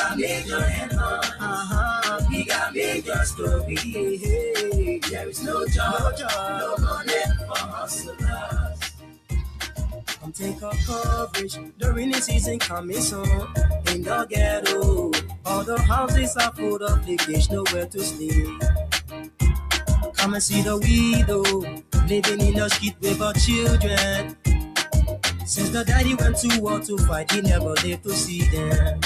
got major headlines. We got major stories. There is no job, no money for hustlers. Come take our coverage. The rainy season coming soon. In the ghetto, all the houses are full of leakage, nowhere to sleep. Come and see the widow living in the street with her children. Since the daddy went to war to fight, he never lived to see them.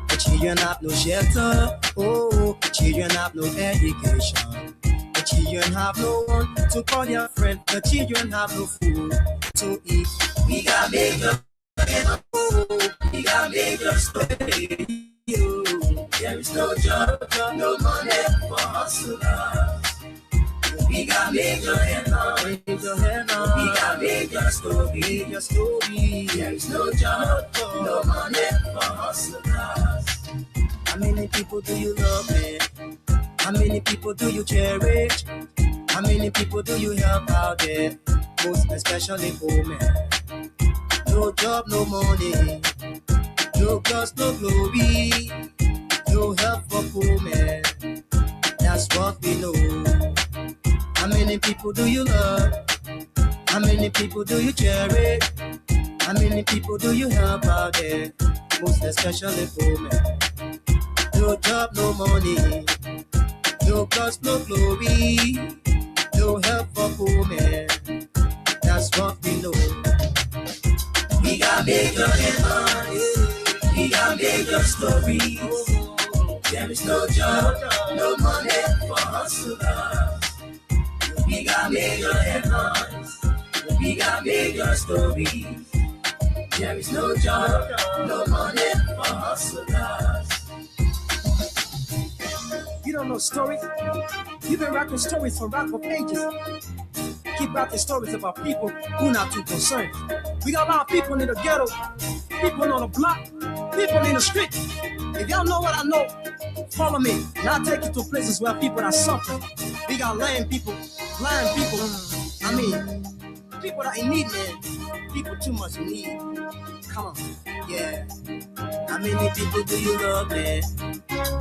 The children have no shelter, oh, the children have no education. The children have no one to call their friend. The children have no food to eat. We got major, we got major stories. There is no job, no money for hustlers. We got major headlines. We got major stories. There is no job, no money for hustlers. How many people do you love, man? How many people do you cherish? How many people do you help out there? Most especially women. No job, no money. No girls, no glory. No help for poor men. That's what we know. How many people do you love? How many people do you cherish? How many people do you help out there? Most especially poor men. No job, no money. No girls, no glory. No help for poor men. That's what we know. We got major headlines. We got major stories. There is no job, no money for hustlers. We got major headlines. We got major stories. There is no job, no money for hustlers. You don't know stories? You've been rapping stories for rap for pages. Keep rapping stories about people who not too concerned. We got a lot of people in the ghetto, people on the block, people in the street. If y'all know what I know, follow me, and I'll take you to places where people are suffering. We got lame people, blind people. I mean, people that in need, man. People too much in need. Come on, yeah. How many people do you love, man?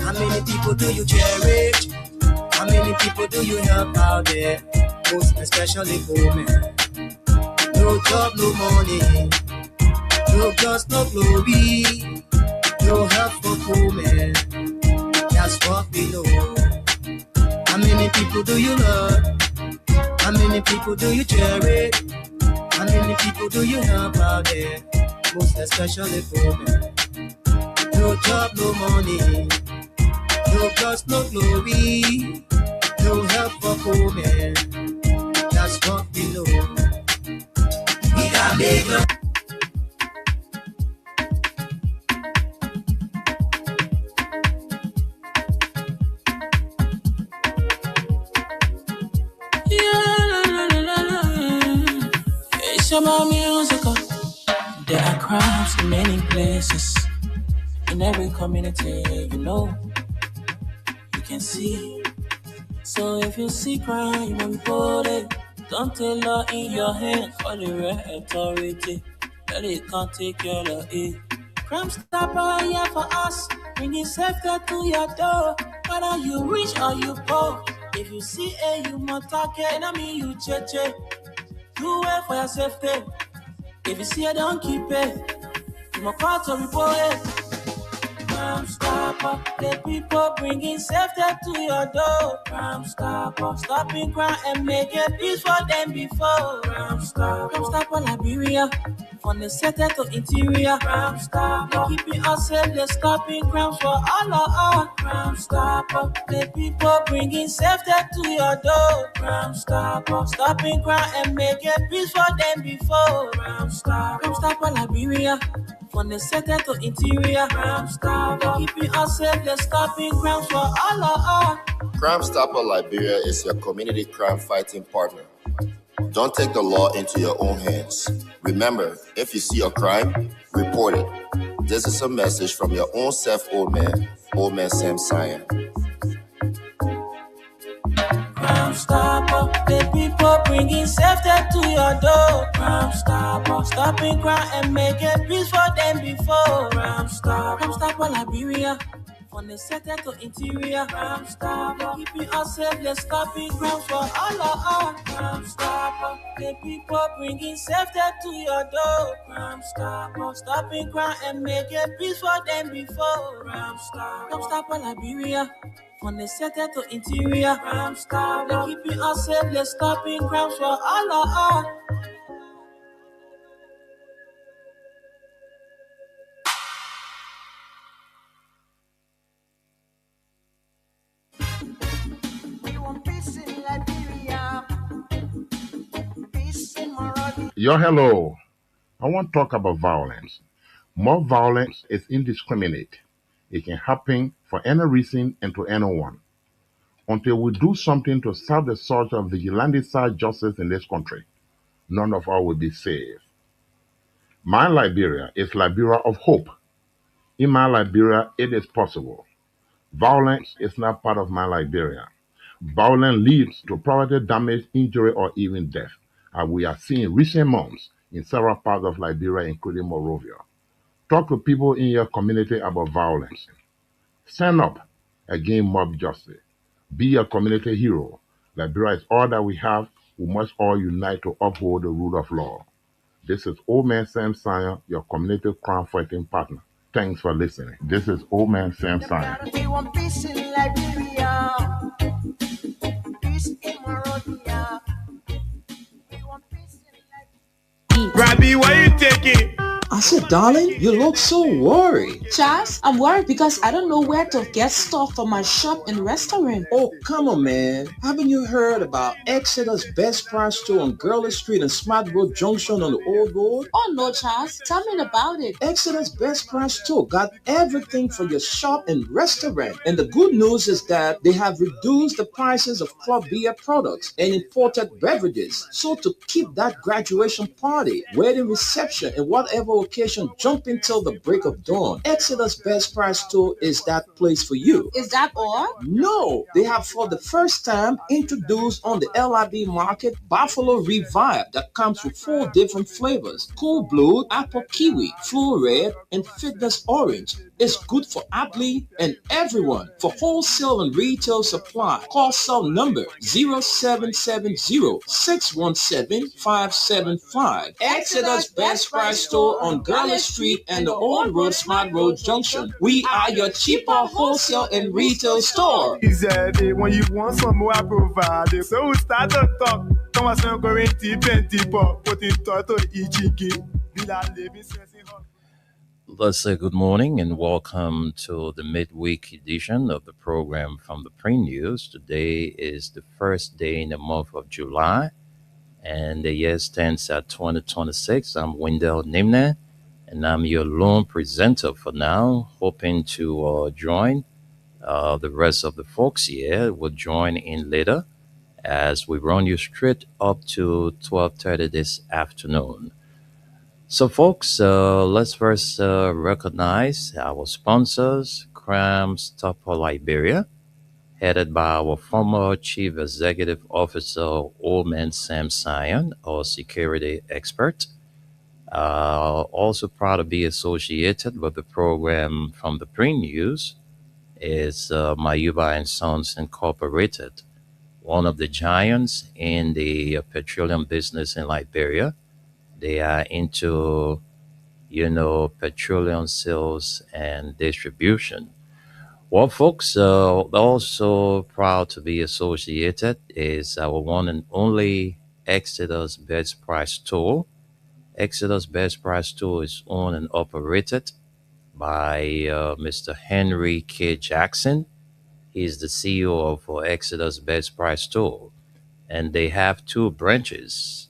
How many people do you cherish? How many people do you help out there? Most especially women. No job, no money. No girls, no glory. No help for poor men. That's what we know. How many people do you love? How many people do you cherish? How many people do you help out there? Most especially poor men. No job, no money. No girls, no glory. No help for poor men. That's what we know. We got major. It's about music. There are crimes in many places. In every community, you know, you can see. So if you see crime, you want to report it. Don't take law in your hands for the right authority. That it can't take care of it. Crime stopper here for us, bringing safety to your door. Whether you rich or you poor, if you see a human target, I mean you check. Do it for your safety. If you see it, don't keep it. You must call to report it. Crime stopper, the people bringing safety to your door. Crime stopper, stopping crime and making peace for them before. Crime stopper, Liberia, from the center to interior. Crime stopper, keeping us safe, they're stopping crimes for all of us. Crime stopper, the people bringing safety to your door. Crime stopper, stopping crime and making peace for them before. Crime stopper, Liberia, from the center to interior. Crime stopper, keeping us safe, they're stopping crimes for all of us. Crime Stopper Liberia is your community crime fighting partner. Don't take the law into your own hands. Remember, if you see a crime, report it. This is a message from your own self, Old Man Sam Cyan. Crime Stopper, the people bringing safety to your door. Crime Stopper, stopping crime and making peace for them before. Crime Stopper Liberia. From the center to interior, Crime Stopper, keeping us safe, let's stopping crimes for all of us. Crime Stopper, the people bringing safety to your door. Crime Stopper, stopping crime and making peace for them before. Crime Stopper Liberia. From the center to interior, Crime Stopper, keeping us safe, let's stopping crimes for all of us. Yo, hello. I want to talk about violence. More violence is indiscriminate. It can happen for any reason and to anyone. Until we do something to stop the surge of vigilante-side justice in this country, none of us will be safe. My Liberia is Liberia of hope. In my Liberia, it is possible. Violence is not part of my Liberia. Violence leads to property damage, injury, or even death, as we are seeing in recent months in several parts of Liberia, including Monrovia. Talk to people in your community about violence. Stand up against mob justice. Be a community hero. Liberia is all that we have. We must all unite to uphold the rule of law. This is Old Man Sam Sion, your community crime fighting partner. Thanks for listening. This is Old Man Sam Sion. We want peace in Liberia. Peace in Monrovia. We want peace in Liberia. Rabbi, why you taking? I said, darling, you look so worried. Charles, I'm worried because I don't know where to get stuff for my shop and restaurant. Oh, come on, man. Haven't you heard about Exeter's Best Price Store on Gurley Street and Smart Road Junction on the Old Road? Oh, no, Charles. Tell me about it. Exeter's Best Price Store got everything for your shop and restaurant. And the good news is that they have reduced the prices of club beer products and imported beverages. So to keep that graduation party, wedding reception, and whatever occasion jumping till the break of dawn, Exeter's Best Price Store is that place for you. Is that all? No, they have for the first time introduced on the LIB market Buffalo Revive that comes with 4 different flavors: Cool Blue, Apple Kiwi, Flu Red, and Fitness Orange. It's good for athlete and everyone. For wholesale and retail supply, call cell number 0770-617-575. Exeter's Best Price Store on Gurley Street and the Old Road Smart Road Junction. We are your cheaper wholesale and retail store. He said, when you want some more, I provide. So we start to talk. Thomas and going deep and deeper. Put in thought to Ichiki. Let's say good morning and welcome to the midweek edition of the program from the Pre-News. Today is the first day in the month of July, and the year stands at 2026. I'm Wendell Nimne, and I'm your lone presenter for now, hoping to join the rest of the folks here. Will join in later as we run you straight up to 12:30 this afternoon. So, folks, let's first recognize our sponsors, Crime Stopper Liberia, headed by our former Chief Executive Officer, Old Man Sam Sion, our security expert. Also proud to be associated with the program from the Pre-News is Mayuba and Sons Incorporated, one of the giants in the petroleum business in Liberia. They are into, petroleum sales and distribution. Well, folks, also proud to be associated is our one and only Exeter's Best Price Store. Exeter's Best Price Store is owned and operated by Mr. Henry K. Jackson. He's the CEO of Exeter's Best Price Store, and they have 2 branches.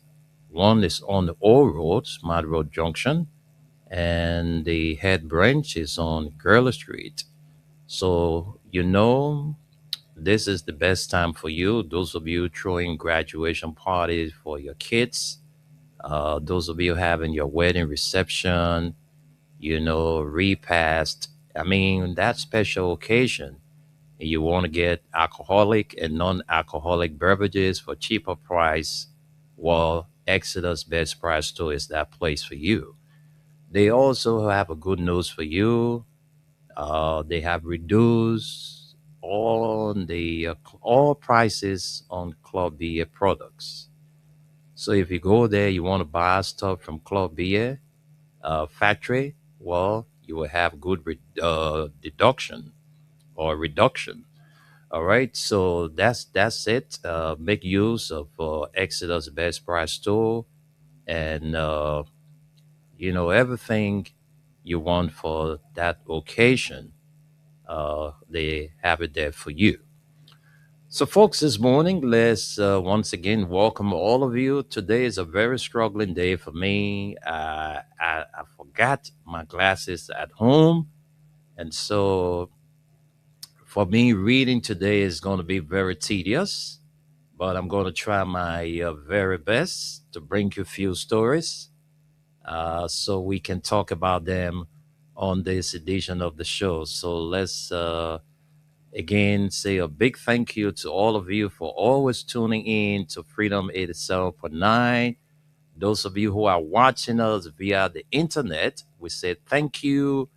One is on the Old Road, Smart Road Junction, and the head branch is on Gurley Street. So, this is the best time for you. Those of you throwing graduation parties for your kids, those of you having your wedding reception, repast. I mean, that special occasion, and you want to get alcoholic and non-alcoholic beverages for cheaper price, well, Exodus Best Price Store is that place for you. They also have a good news for you. They have reduced all prices on Club Beer products. So if you go there, you want to buy stuff from Club Beer factory, well, you will have good deduction or reduction. All right, so that's it. Make use of Exodus Best Price Store, and everything you want for that occasion. They have it there for you. So, folks, this morning, let's once again welcome all of you. Today is a very struggling day for me. I forgot my glasses at home. And so, for me, reading today is going to be very tedious, but I'm going to try my very best to bring you a few stories so we can talk about them on this edition of the show. So, let's again say a big thank you to all of you for always tuning in to Freedom 87.9. Those of you who are watching us via the internet, we say thank you.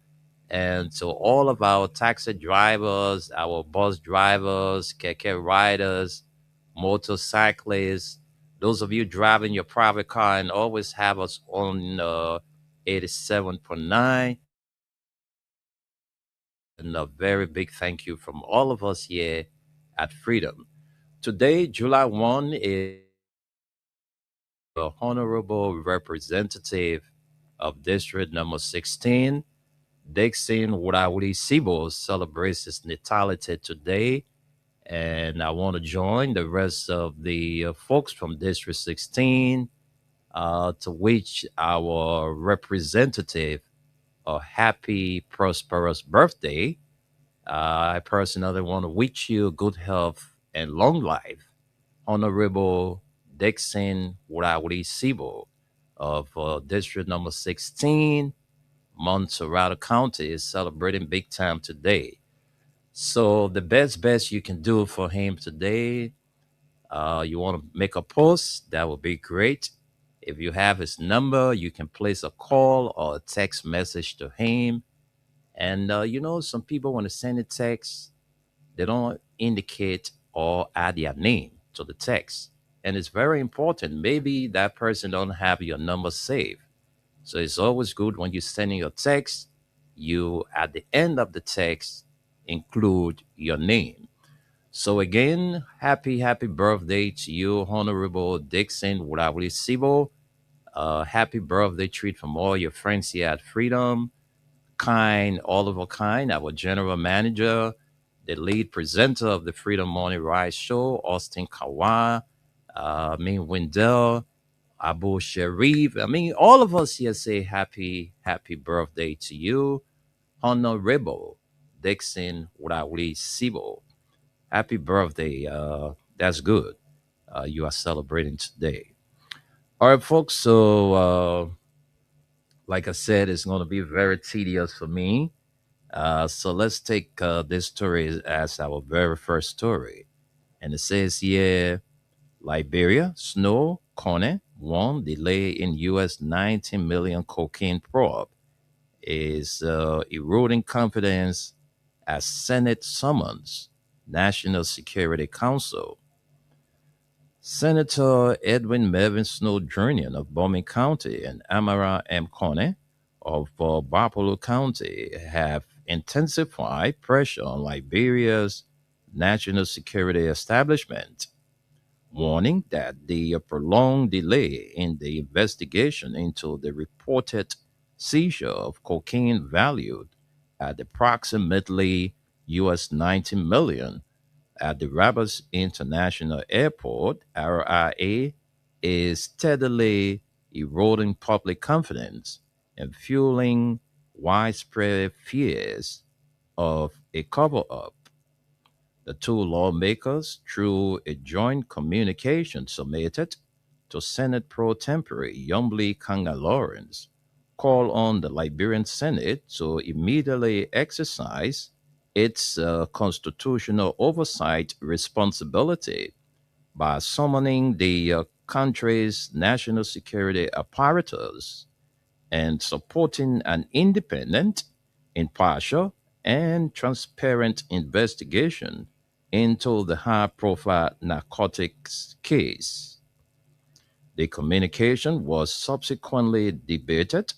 And to all of our taxi drivers, our bus drivers, keke riders, motorcyclists, those of you driving your private car and always have us on 87.9. And a very big thank you from all of us here at Freedom. Today, July 1, is the Honorable Representative of District number 16, Dixon Wurawuri Sibo, celebrates his natality today. And I want to join the rest of the folks from District 16 to wish our representative a happy, prosperous birthday. I personally want to wish you good health and long life. Honorable Dixon Wurawuri Sibo of District number 16, Montserrat County, is celebrating big time today. So the best you can do for him today, you want to make a post, that would be great. If you have his number, you can place a call or a text message to him. And some people want to send a text, they don't indicate or add their name to the text. And it's very important. Maybe that person don't have your number saved. So it's always good when you're sending your text, you at the end of the text include your name. So again, happy birthday to you, Honorable Dixon Wurawuri Sibo. Happy birthday treat from all your friends here at Freedom. Oliver Kind, our general manager, the lead presenter of the Freedom Morning Rise Show, Austin Kawa, Wendell, Abu Sharif. All of us here say happy birthday to you, Honorable Dixon Wurawuri Sibo. Happy birthday. That's good. You are celebrating today. All right, folks. So, like I said, it's going to be very tedious for me. So let's take this story as our very first story. And it says here, Liberia, Snow Coney, one delay in U.S. 19 million cocaine probe is eroding confidence as Senate summons National Security Council. Senator Edwin Mervyn Snow Jr. of Bowman County and Amara M. Coney of Bapolo County have intensified pressure on Liberia's national security establishment, warning that the prolonged delay in the investigation into the reported seizure of cocaine valued at approximately US 19 million at the Rabat International Airport, RIA, is steadily eroding public confidence and fueling widespread fears of a cover up. The two lawmakers, through a joint communication submitted to Senate pro tempore Yombly Kanga Lawrence, call on the Liberian Senate to immediately exercise its constitutional oversight responsibility by summoning the country's national security apparatus and supporting an independent, impartial, and transparent investigation into the high profile narcotics case. The communication was subsequently debated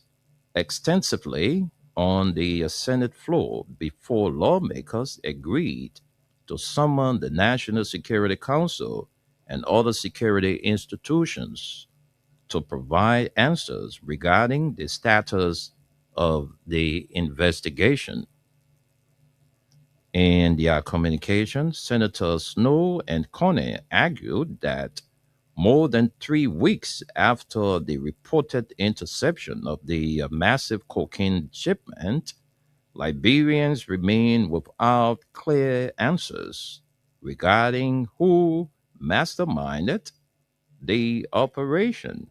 extensively on the Senate floor before lawmakers agreed to summon the National Security Council and other security institutions to provide answers regarding the status of the investigation. In their communication, Senators Snowe and Cornyn argued that more than 3 weeks after the reported interception of the massive cocaine shipment, Liberians remain without clear answers regarding who masterminded the operation,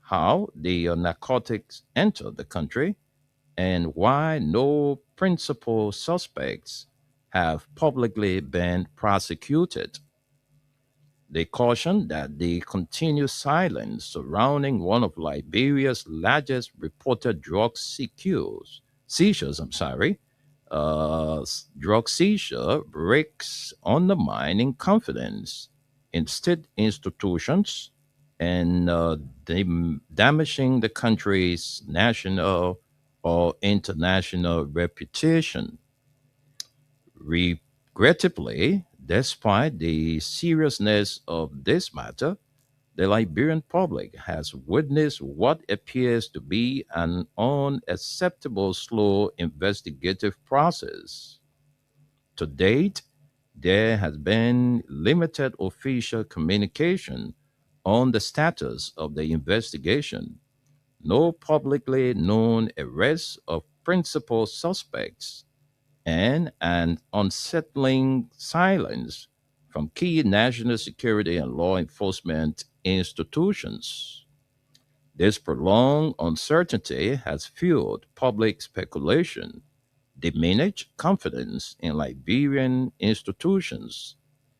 how the narcotics entered the country, and why no principal suspects have publicly been prosecuted. They cautioned that the continued silence surrounding one of Liberia's largest reported seizures, drug seizure risks undermining confidence in state institutions and damaging the country's national or international reputation. Regrettably, despite the seriousness of this matter, the Liberian public has witnessed what appears to be an unacceptable slow investigative process. To date, there has been limited official communication on the status of the investigation, no publicly known arrests of principal suspects, and an unsettling silence from key national security and law enforcement institutions. This prolonged uncertainty has fueled public speculation, diminished confidence in Liberian institutions,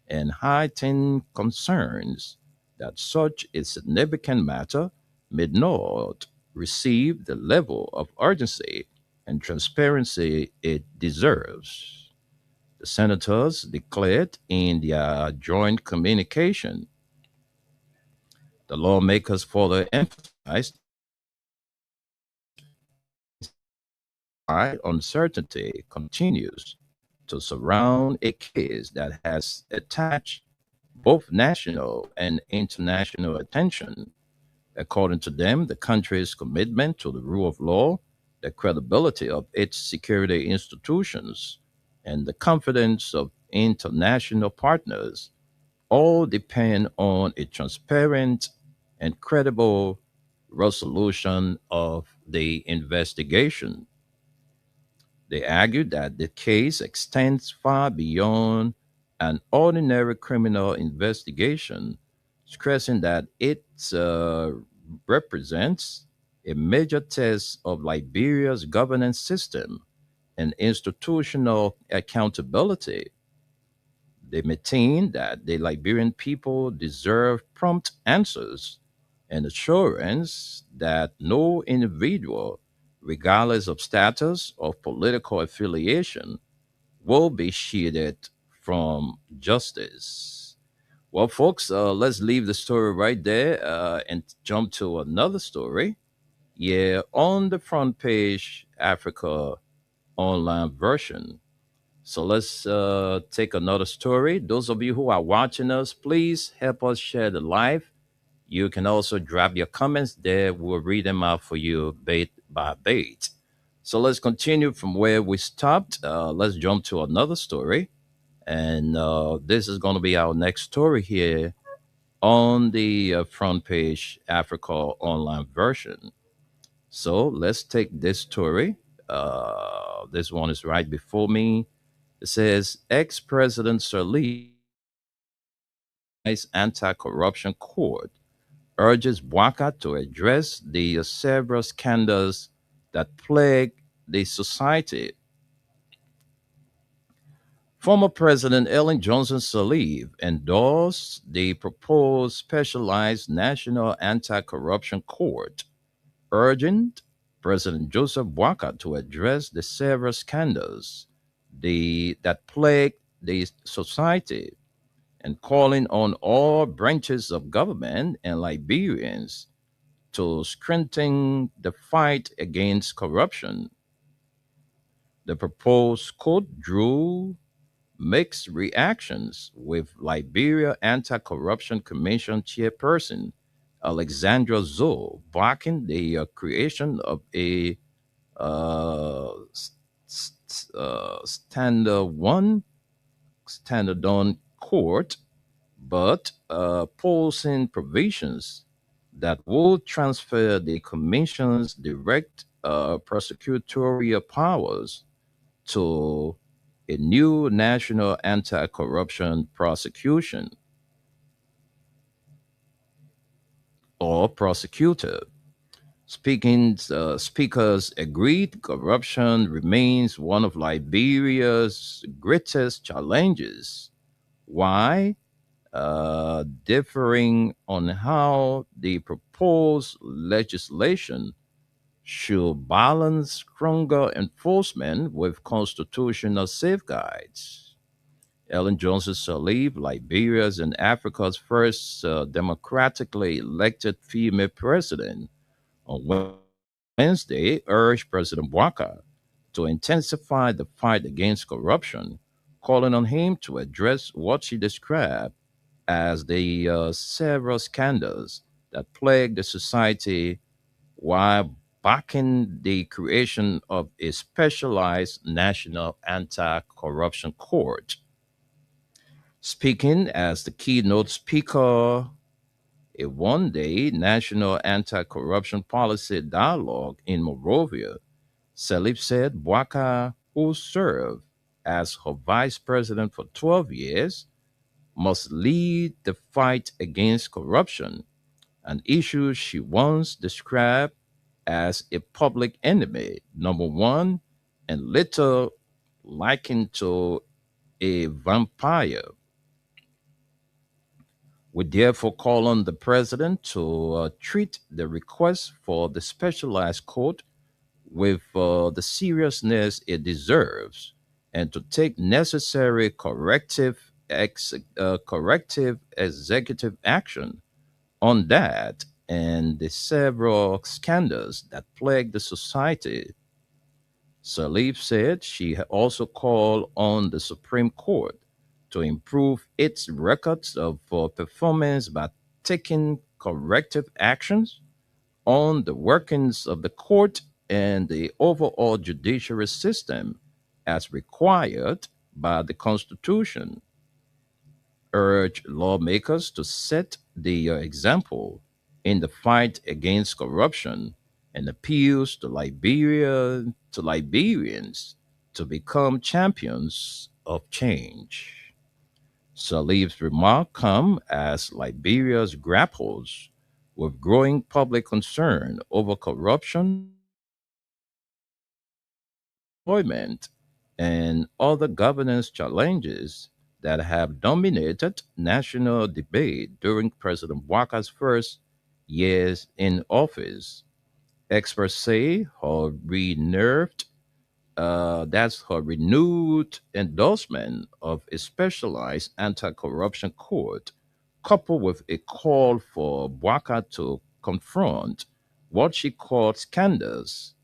and heightened concerns that such a significant matter may not receive the level of urgency and transparency it deserves. The senators declared in their joint communication. The lawmakers further emphasized why uncertainty continues to surround a case that has attached both national and international attention. According to them, the country's commitment to the rule of law, the credibility of its security institutions, and the confidence of international partners all depend on a transparent and credible resolution of the investigation. They argued that the case extends far beyond an ordinary criminal investigation, stressing that it represents a major test of Liberia's governance system and institutional accountability. They maintain that the Liberian people deserve prompt answers and assurance that no individual, regardless of status or political affiliation, will be shielded from justice. Well, folks, let's leave the story right there and jump to another story. Yeah, on the front page, Africa online version. So let's take another story. Those of you who are watching us, please help us share the live. You can also drop your comments there. We'll read them out for you bait by bait. So let's continue from where we stopped. Let's jump to another story. And this is going to be our next story here on the front page Africa online version. So let's take this story. This one is right before me. It says ex President Sirleaf anti corruption court urges Bwaka to address the several scandals that plague the society. Former President Ellen Johnson Sirleaf endorsed the proposed specialized National Anti Corruption Court, urging President Joseph Boakai to address the several scandals that plague the society and calling on all branches of government and Liberians to strengthen the fight against corruption. The proposed court drew mixed reactions, with Liberia Anti Corruption Commission chairperson Alexandra Zoe backing the creation of a standard one standard on court, but posing provisions that will transfer the commission's direct prosecutorial powers to a new national anti-corruption prosecution or prosecutor. Speakers agreed corruption remains one of Liberia's greatest challenges. Why? Differing on how the proposed legislation should balance stronger enforcement with constitutional safeguards. Ellen Johnson Sirleaf, Liberia's and Africa's first democratically elected female president, on Wednesday urged President Boakai to intensify the fight against corruption, calling on him to address what she described as the several scandals that plague the society while backing the creation of a specialized national anti corruption court. Speaking as the keynote speaker, a 1 day national anti corruption policy dialogue in Monrovia, Sirleaf said Boakai, who served as her vice president for 12 years, must lead the fight against corruption, an issue she once described as a public enemy, number one, and later likened to a vampire. We therefore call on the president to treat the request for the specialized court with the seriousness it deserves and to take necessary corrective executive action on that and the several scandals that plague the society. Sirleaf said she had also called on the Supreme Court to improve its records of performance by taking corrective actions on the workings of the court and the overall judiciary system as required by the Constitution. Urge lawmakers to set the example in the fight against corruption and appeals to Liberians to become champions of change. Sirleaf's remark come as Liberia's grapples with growing public concern over corruption, employment, and other governance challenges that have dominated national debate during President Boakai's first years in office. Experts say that's her renewed endorsement of a specialized anti-corruption court, coupled with a call for Boakai to confront what she called scandals,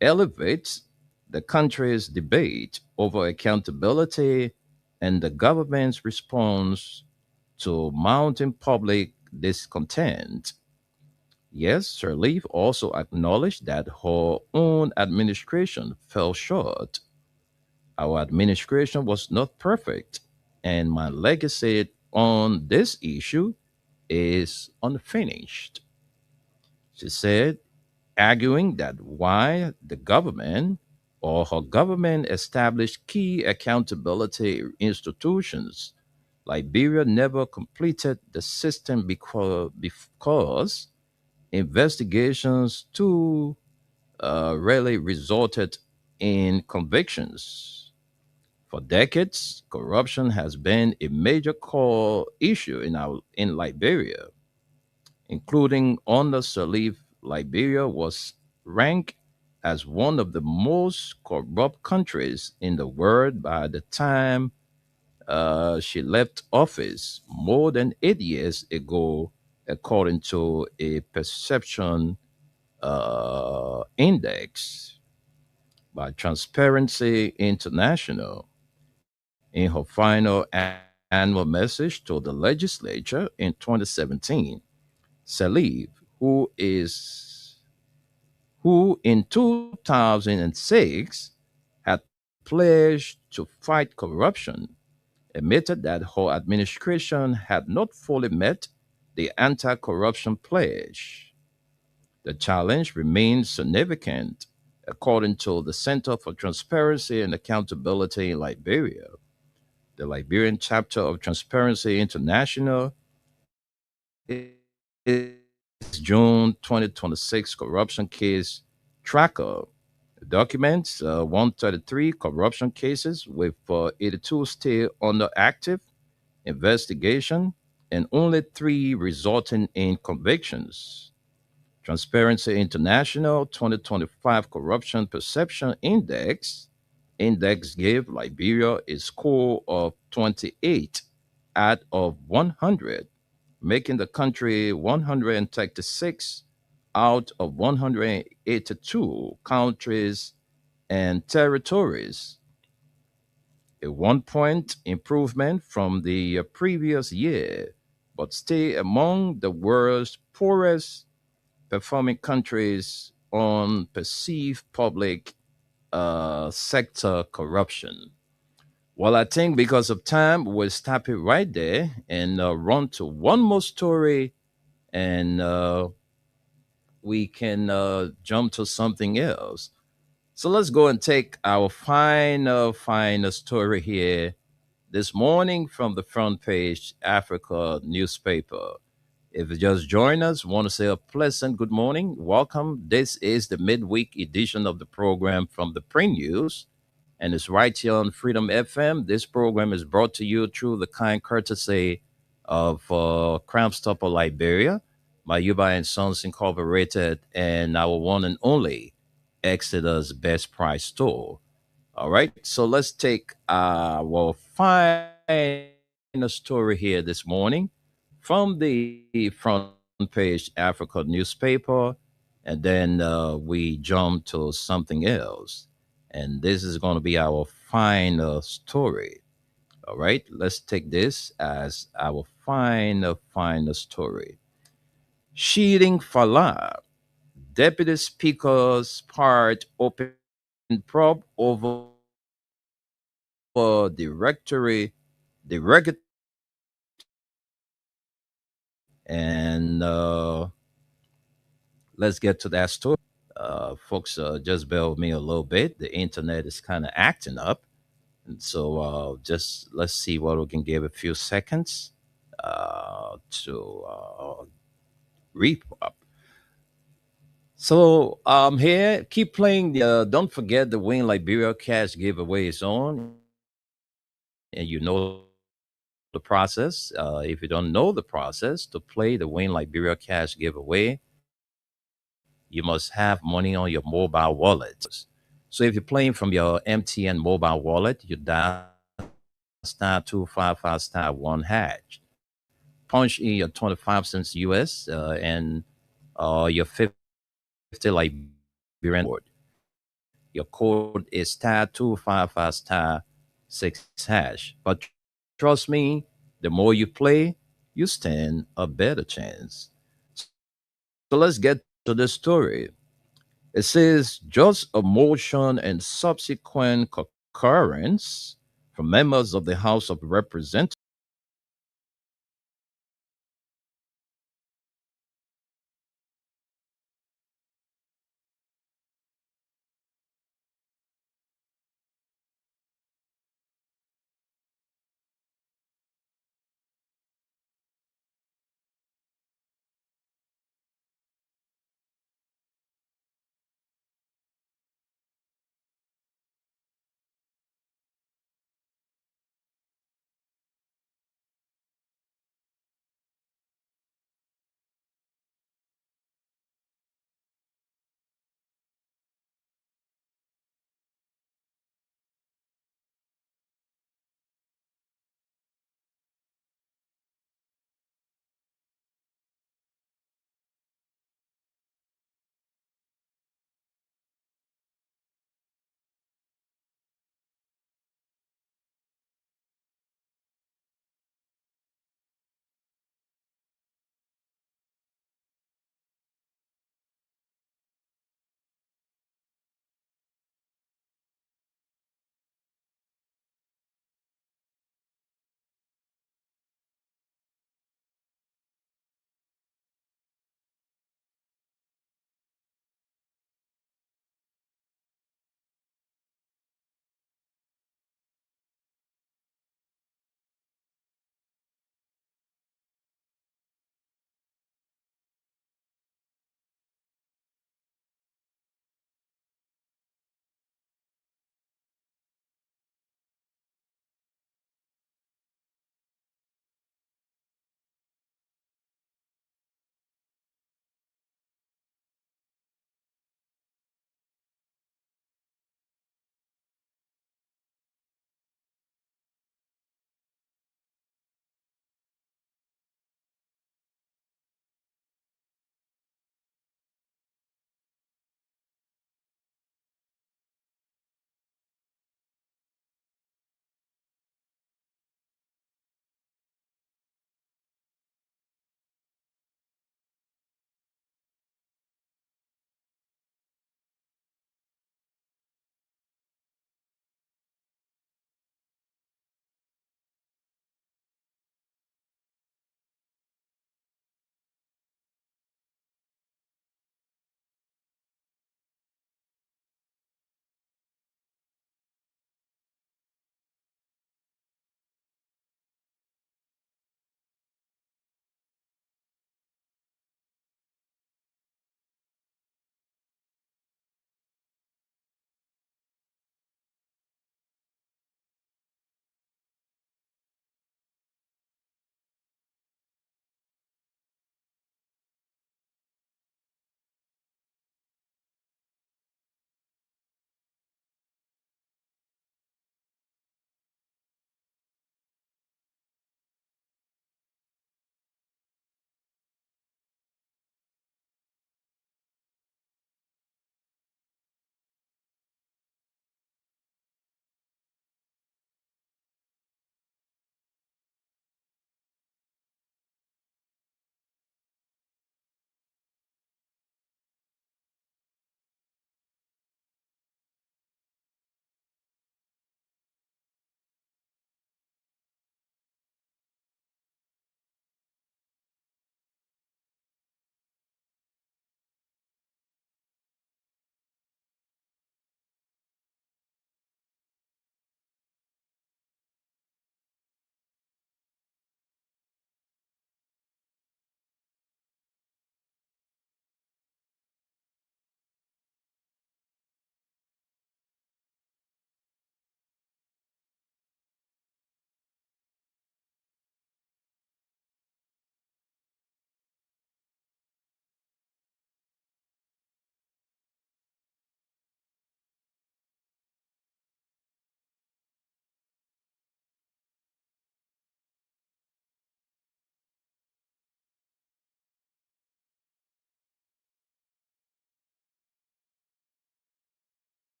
elevates the country's debate over accountability and the government's response to mounting public discontent. Yes, Sirleaf also acknowledged that her own administration fell short. Our administration was not perfect, and my legacy on this issue is unfinished. She said, arguing that while the government or her government established key accountability institutions, Liberia never completed the system because investigations too rarely resulted in convictions. For decades, corruption has been a major core issue in Liberia, including under Salif. Liberia was ranked as one of the most corrupt countries in the world by the time she left office more than 8 years ago, according to a perception index by Transparency International. In her final annual message to the legislature in 2017, Salif, who is who in 2006 had pledged to fight corruption, admitted that her administration had not fully met the anti-corruption pledge. The challenge remains significant, according to the Center for Transparency and Accountability in Liberia. The Liberian chapter of Transparency International is June 2026 corruption case tracker. It documents 133 corruption cases with 82 still under active investigation and only three resulting in convictions. Transparency International 2025 Corruption Perception Index gave Liberia a score of 28 out of 100, making the country 136 out of 182 countries and territories, a 1 point improvement from the previous year, but still among the world's poorest performing countries on perceived public sector corruption. Well, I think because of time, we'll stop it right there and run to one more story, and we can jump to something else. So let's go and take our final story here this morning from the front page Africa newspaper. If you just joined us, want to say a pleasant good morning, welcome. This is the midweek edition of the program from the Pre News, and it's right here on Freedom FM. This program is brought to you through the kind courtesy of Crime Stopper Liberia, my Yuba and Sons Incorporated, and our one and only Exeter's Best Price Store. All right, so let's take our final story here this morning from the front page Africa newspaper, and then we jump to something else. And this is going to be our final story. All right, let's take this as our final story. Shielding Falah, Deputy Speaker's part open probe over directory, the and let's get to that story. Folks, just bear with me a little bit. The internet is kind of acting up. And so just let's see what we can give a few seconds to reap up. So here, keep playing. Don't forget the Win Liberia Cash giveaway is on. And you know the process. If you don't know the process to play the Win Liberia Cash giveaway, you must have money on your mobile wallet. So if you're playing from your MTN mobile wallet, you dial *255*1#. Punch in your 25 cents US and your 50 Liberian code. Your code is *255*6#. But trust me, the more you play, you stand a better chance. So let's get to the story. It says just a motion and subsequent concurrence from members of the House of Representatives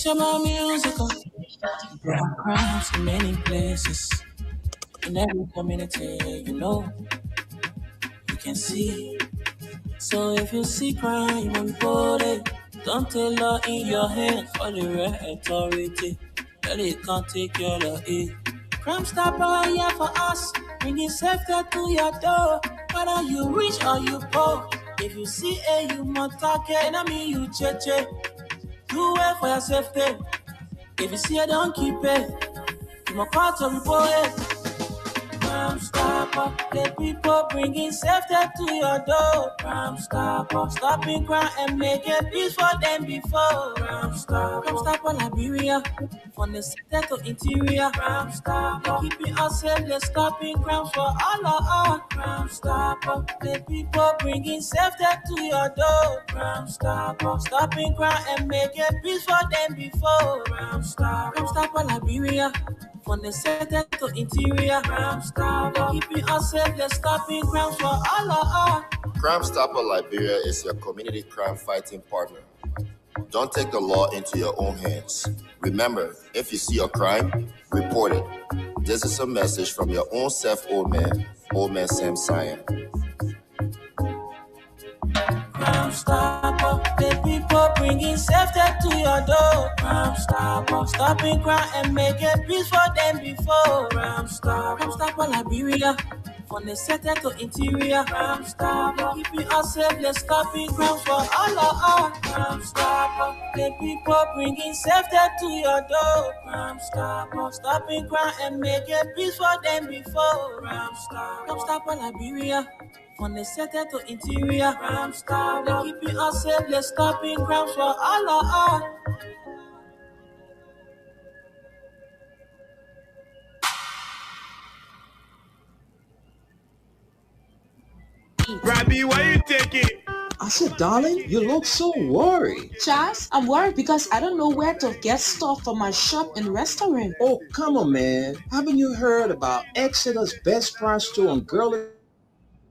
share my musical. There are crimes in many places. In every community, you can see. So if you see crime and report it, don't take law in your hands for the right authority. That it can't take care of it. Crime Stopper here for us, bringing safety to your door. Whether you rich or you poor, if you see a human target, I mean you cheche. Do it for your safety. If you see it, don't keep it. You must call to report it. Crime Stopper, the people bringing safety to your door. Crime Stopper, stopping crime and making peace for them before. Crime Stopper Liberia, from the center to interior. Crime Stopper, keeping us safe, they're stopping crimes for all of us. Crime Stopper, the people bringing safety to your door. Crime Stopper, stopping crime and making peace for them before. Crime Stopper Liberia, from the center to interior. Crime Stopper, keeping us safe, they're stopping crimes for all of us. Crime Stopper Liberia is your community crime fighting partner. Don't take the law into your own hands. Remember, if you see a crime, report it. This is a message from your own self, Old Man Sam Sion. Crime Stopper, the people bringing safety to your door. Crime Stopper, stopping crime and making peace for them before. Crime Stopper Liberia, from the center to interior. Crime Stopper, keeping us safe, they're stopping crimes for all of us. Crime Stopper, the people bringing safety to your door. Crime Stopper, stopping crime and making peace for them before. Crime Stopper Liberia, from the center to interior. Crime Stopper, keeping us safe, they're stopping crimes for all of us. Robbie, why you take it? I said, darling, you look so worried. Charles, I'm worried because I don't know where to get stuff for my shop and restaurant. Oh, come on, man. Haven't you heard about Exeter's Best Price Store on Gurley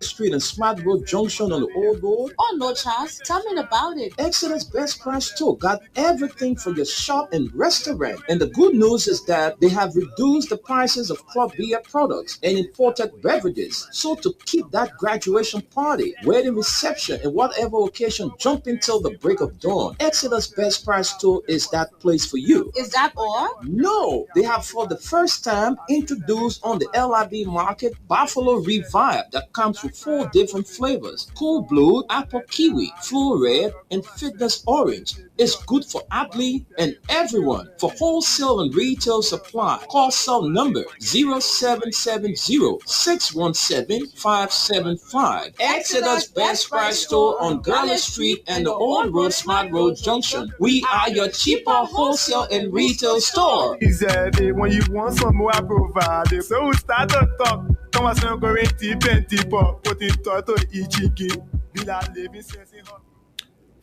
Street and Smart Road Junction on the Old Road? Oh no, Charles, tell me about it. Exeter's Best Price Store got everything for your shop and restaurant. And the good news is that they have reduced the prices of club beer products and imported beverages. So to keep that graduation party, wedding reception, and whatever occasion jumping till the break of dawn, Exeter's Best Price Store is that place for you. Is that all? No, they have for the first time introduced on the LIB market Buffalo Revive that comes with 4 different flavors: Cool Blue, Apple Kiwi, Full Red, and Fitness Orange. It's good for athlete and everyone. For wholesale and retail supply, call cell number 0770-617-575. Exeter's Best Price Store on Garland Street and the Old Road Smart Road Junction. We are your cheaper wholesale and retail store. He said, when you want some more, I provide it. So we start to talk. Come on, son, go in deep and deeper. Put it to each living sense in her.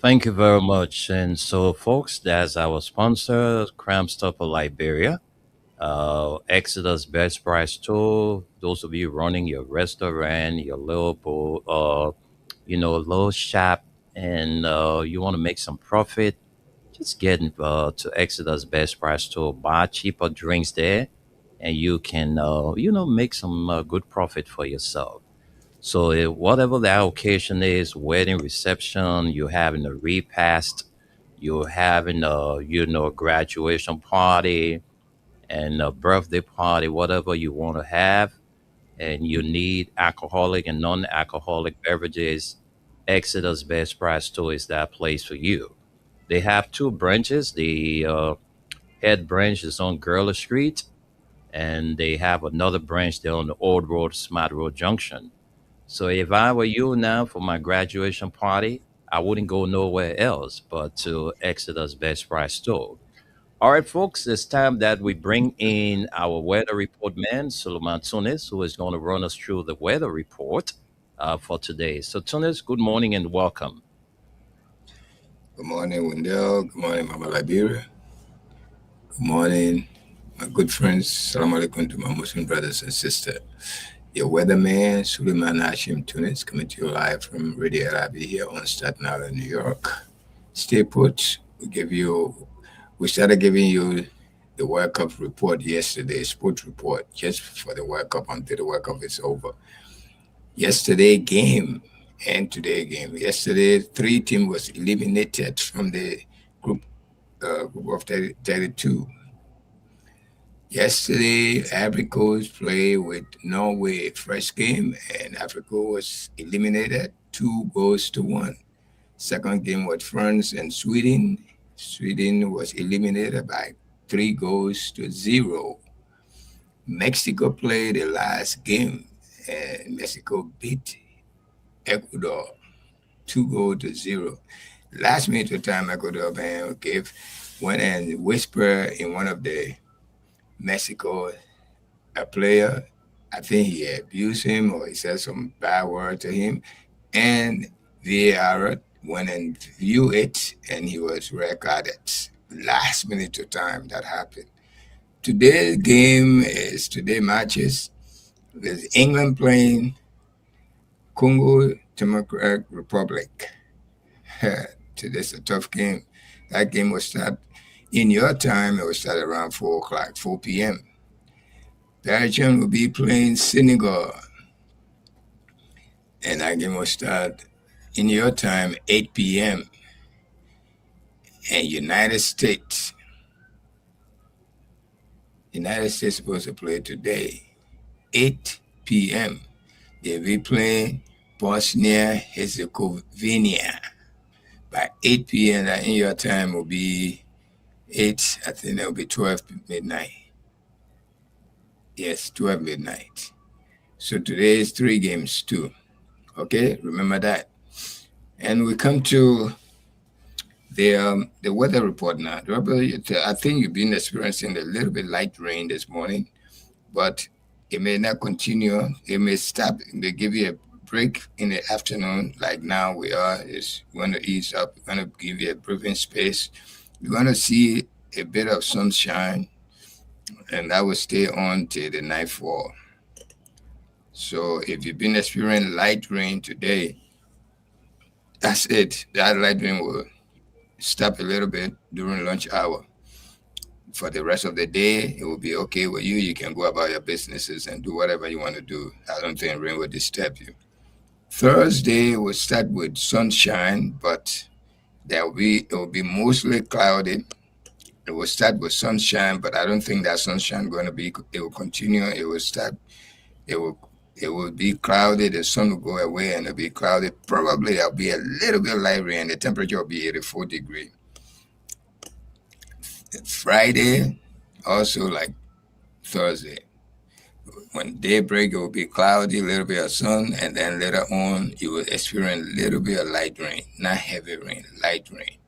Thank you very much. And so, folks, that's our sponsor, Crime Stopper Liberia, Exodus Best Price Store. Those of you running your restaurant, your little shop, and you want to make some profit, just get to Exodus Best Price Store, buy cheaper drinks there, and you can, make some good profit for yourself. So whatever the occasion is, wedding reception, you're having a repast, you're having a graduation party and a birthday party, whatever you want to have, and you need alcoholic and non-alcoholic beverages, Exodus Best Price Store is that place for you. They have 2 branches. The head branch is on Gurley Street, and they have another branch there on the Old Road, Smart Road Junction. So if I were you now for my graduation party, I wouldn't go nowhere else but to Exodus Best Price Store. All right, folks, it's time that we bring in our weather report man, Suleiman Tunis, who is going to run us through the weather report for today. So, Tunis, good morning and welcome. Good morning, Wendell. Good morning, Mama Liberia. Good morning, my good friends. Salam alaikum to my Muslim brothers and sisters. Your weatherman, Suleiman Hashim Tunis, coming to you live from Radio LIB here on Staten Island, New York. Stay put. We give you We started giving you the World Cup report yesterday, sports report, just for the World Cup until the World Cup is over. Yesterday game and today game. Yesterday, three teams was eliminated from the group group of 32. Yesterday, Ivory Coast played with Norway first game, and Africa was eliminated 2-1. Second game was France and Sweden. Sweden was eliminated by 3-0. Mexico played the last game, and Mexico beat Ecuador 2-0. Last minute of time, Ecuador went and whispered in one of the Mexico a player. I think he abused him or he said some bad word to him, and VAR went and viewed it, and he was red carded. Last minute of time that happened. Today's game is today matches with England playing Congo Democratic Republic. Today's a tough game. That game will start in your time. It will start around 4 o'clock, 4 p.m. Belgium will be playing Senegal, and that game will start in your time 8 p.m. And United States supposed to play today 8 p.m. They'll be playing Bosnia Herzegovina by 8 p.m. That in your time will be 8. I think that will be 12 midnight. Yes, 12 midnight. So today is 3 games too. Okay, remember that. And we come to the weather report now. I think you've been experiencing a little bit light rain this morning, but it may not continue. It may stop. They give you a break in the afternoon, like now we are. It's going to ease up. We're going to give you a breathing space. You're going to see a bit of sunshine, and that will stay on till the nightfall. So if you've been experiencing light rain today, that's it. That light rain will stop a little bit during lunch hour. For the rest of the day, it will be okay with you. You can go about your businesses and do whatever you want to do. I don't think rain will disturb you. Thursday will start with sunshine, but it will be mostly cloudy. It will start with sunshine, but I don't think that sunshine it will continue. It will be cloudy. The sun will go away and it'll be cloudy. Probably there'll be a little bit of light rain. The temperature will be 84 degrees. Friday, also like Thursday. When daybreak, it will be cloudy, a little bit of sun, and then later on, you will experience a little bit of light rain, not heavy rain, light rain.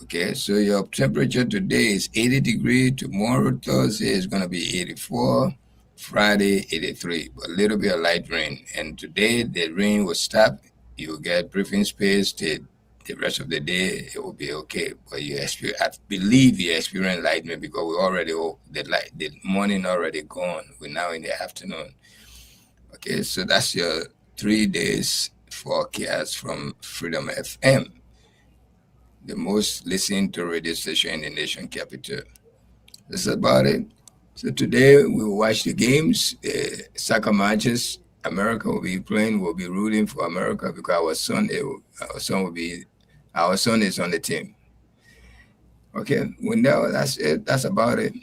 Okay, so your temperature today is 80 degrees. Tomorrow, Thursday, is going to be 84. Friday, 83, but a little bit of light rain. And today, the rain will stop. You will get breathing space. The rest of the day, it will be okay. But I believe you experience light rain because the morning already gone. We're now in the afternoon. Okay, so that's your 3 days forecast from Freedom FM, the most listened to radio station in the nation capital. That's about it. So today we will watch the games, soccer matches. America will be playing. We'll be rooting for America because our son is on the team. Okay, Wendell, that's it. That's about it.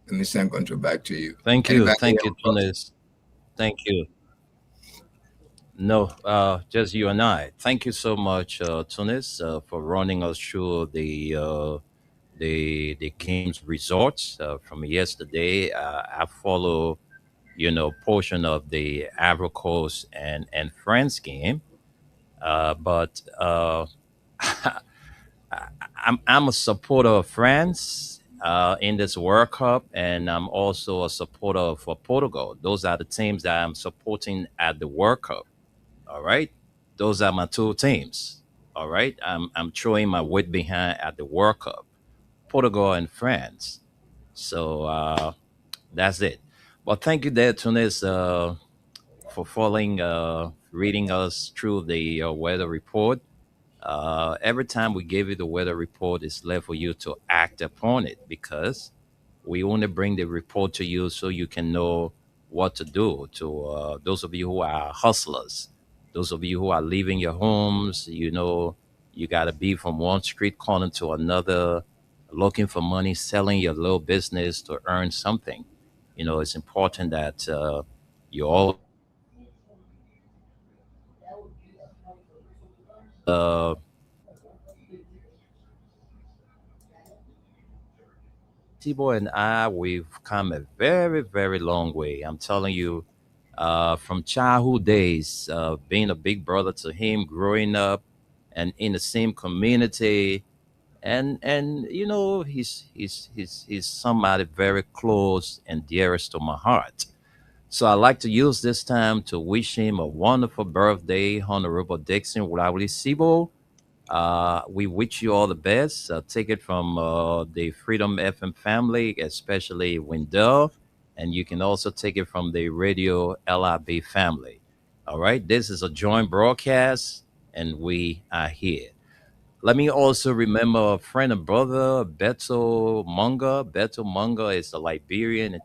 Let me send control back to you. Thank you. Thank you, Tunis. Thank you. No, just you and I. Thank you so much, Tunis, for running us through the game's results from yesterday. I follow, portion of the Ivory Coast and France game, but I'm a supporter of France in this World Cup, and I'm also a supporter for Portugal. Those are the teams that I'm supporting at the World Cup. All right, those are my two teams. All right, I'm throwing my weight behind at the World Cup, Portugal and France. So that's it. Well, thank you, there, Tunis, for following, reading us through the weather report. Every time we give you the weather report, it's left for you to act upon it because we only bring the report to you so you can know what to do. To those of you who are hustlers, those of you who are leaving your homes, you got to be from one street corner to another, looking for money, selling your little business to earn something. It's important that you all uh, Tibo and I, we've come a very, very long way. I'm telling you, from childhood days, being a big brother to him, growing up and in the same community, and he's somebody very close and dearest to my heart. So I'd like to use this time to wish him a wonderful birthday, Honorable Dixon Wulawi Sibo. We wish you all the best. Take it from the Freedom FM family, especially Wendell, and you can also take it from the Radio LIB family. All right, this is a joint broadcast, and we are here. Let me also remember a friend and brother, Beto Munga. Beto Munga is a Liberian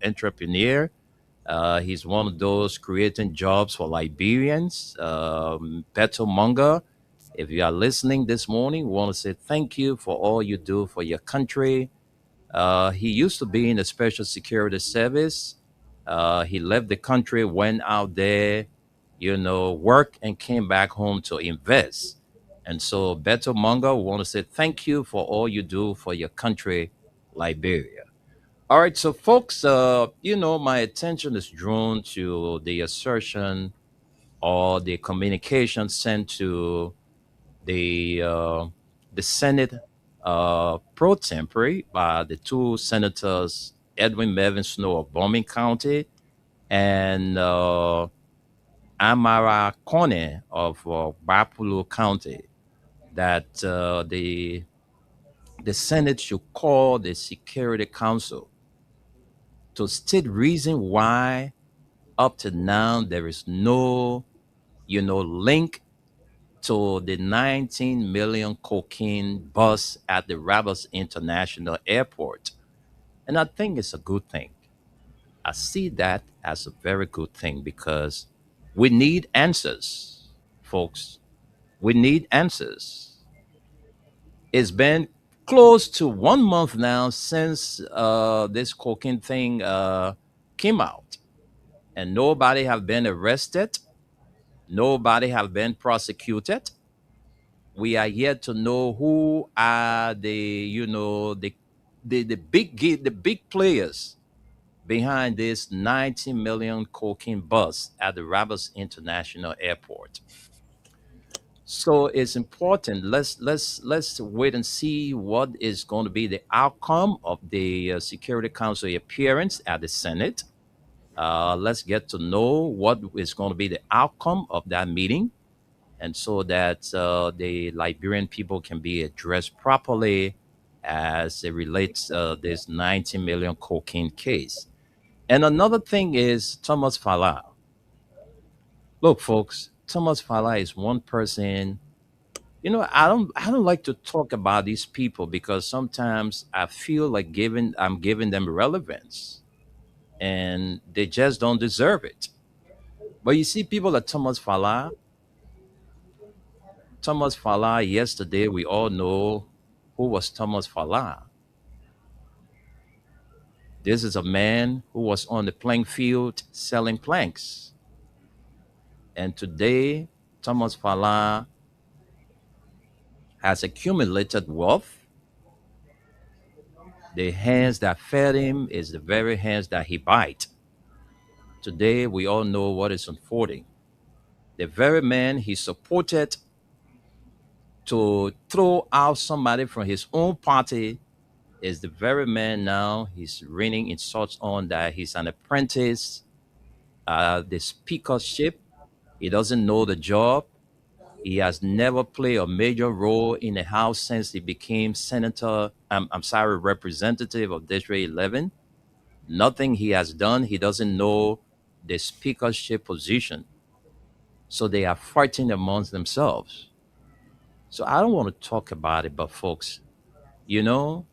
entrepreneur. He's one of those creating jobs for Liberians. Beto Munga, if you are listening this morning, we want to say thank you for all you do for your country. He used to be in the Special Security Service. He left the country, went out there, worked and came back home to invest. And so, Beto Munga, we want to say thank you for all you do for your country, Liberia. All right, so folks, my attention is drawn to the assertion or the communication sent to the uh, the Senate pro tempore by the two senators, Edwin Mervyn Snow of Bowman County and Amara Kone of Bapulu County, that the Senate should call the Security Council to state reason why up to now there is no link to the 19 million cocaine bust at the Rabas International Airport. And I think it's a good thing. I see that as a very good thing because we need answers, folks. We need answers. It's been close to 1 month now since this cocaine thing came out, and nobody have been arrested. Nobody have been prosecuted. We are yet to know who are the big players behind this 90 million cocaine bust at the Rabas International Airport. So it's important. Let's wait and see what is going to be the outcome of the Security Council appearance at the Senate. Let's get to know what is going to be the outcome of that meeting, and so that the Liberian people can be addressed properly as it relates this 90 million cocaine case. And another thing is Thomas Fala. Look, folks, Thomas Fala is one person. I don't like to talk about these people because sometimes I feel like I'm giving them relevance, and they just don't deserve it. But you see, people like Thomas Fala, yesterday, we all know who was Thomas Fala. This is a man who was on the playing field selling planks. And today, Thomas Fala has accumulated wealth. The hands that fed him is the very hands that he bite. Today, we all know what is unfolding. The very man he supported to throw out somebody from his own party is the very man now he's raining insults on, that he's an apprentice, the speakership. He doesn't know the job. He has never played a major role in the House since he became senator. I'm sorry, representative of District 11. Nothing he has done. He doesn't know the speakership position. So they are fighting amongst themselves. So I don't want to talk about it, but folks, you know,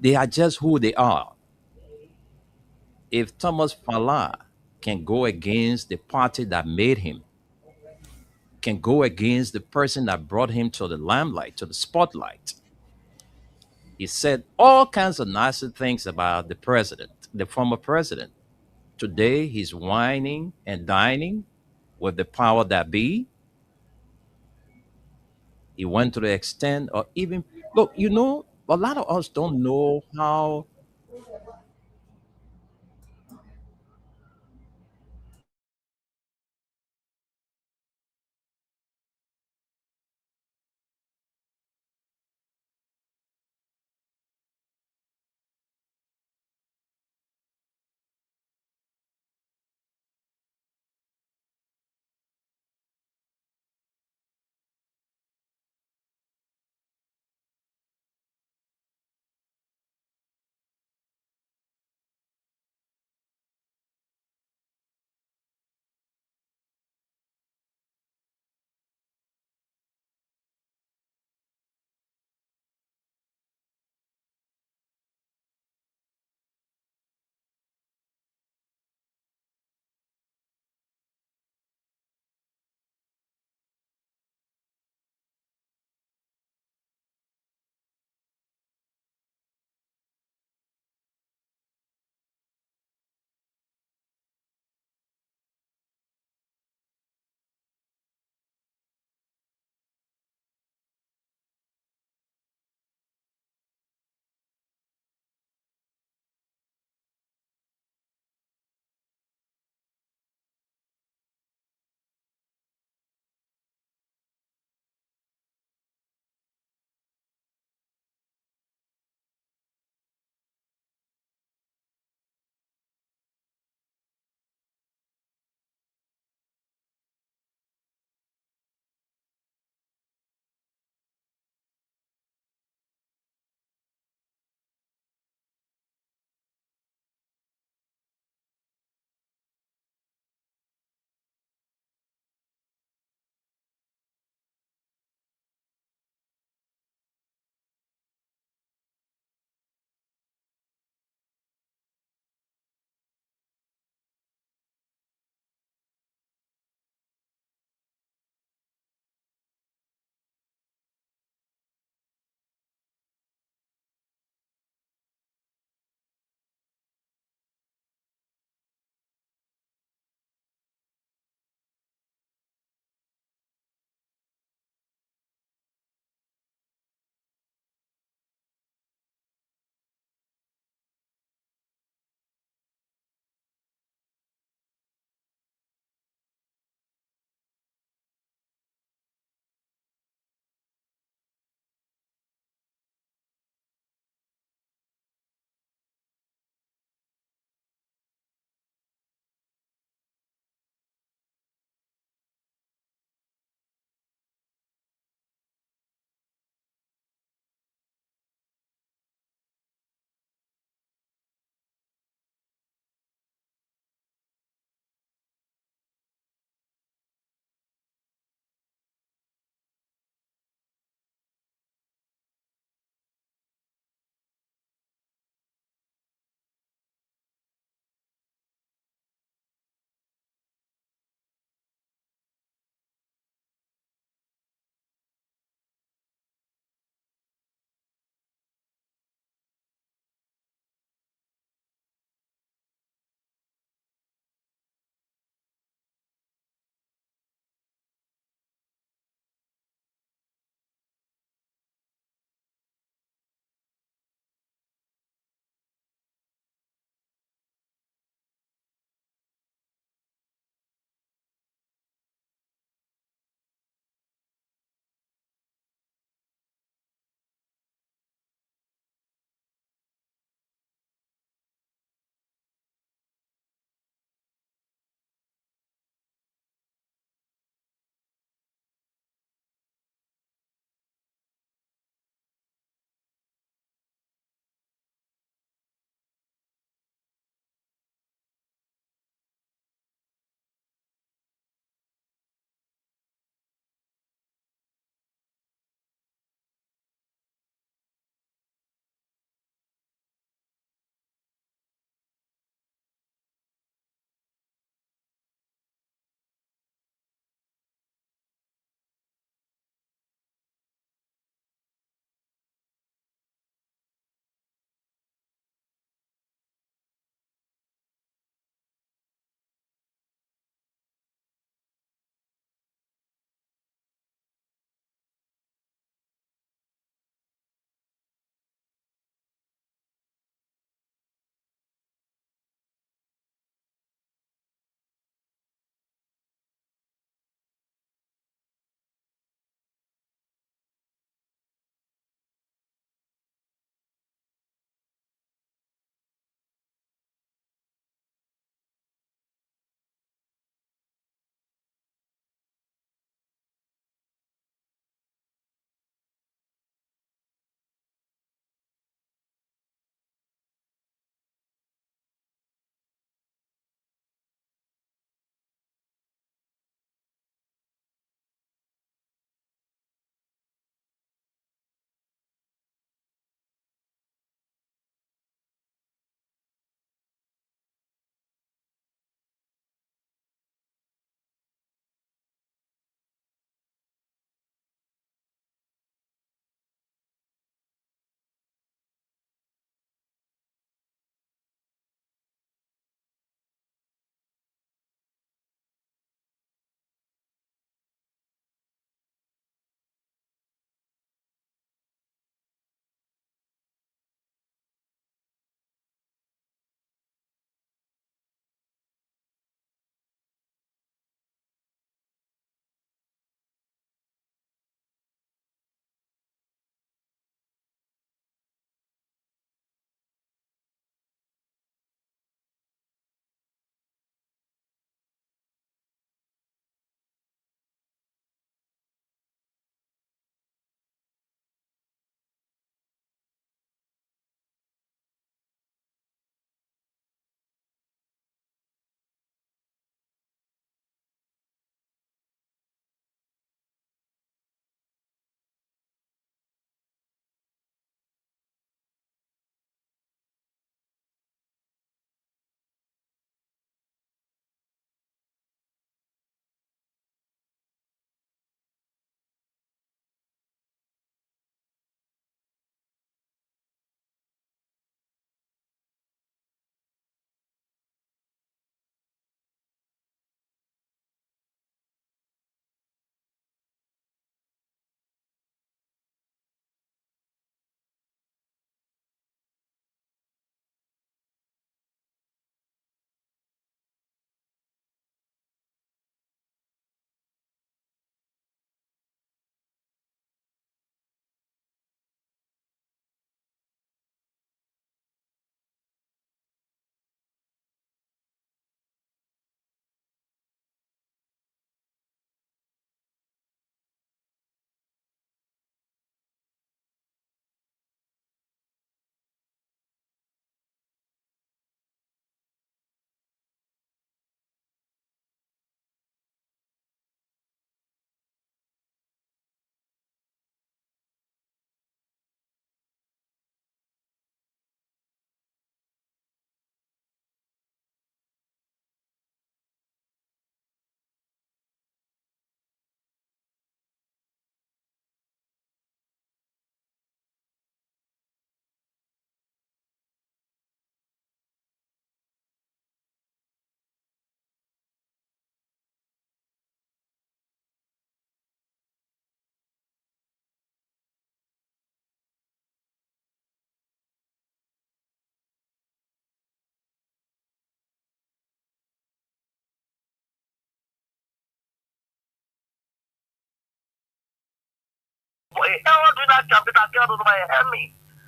they are just who they are. If Thomas Fala can go against the party that made him, can go against the person that brought him to the limelight, to the spotlight, he said all kinds of nasty things about the president, the former president. Today he's whining and dining with the power that be. He went to the extent or even look, a lot of us don't know how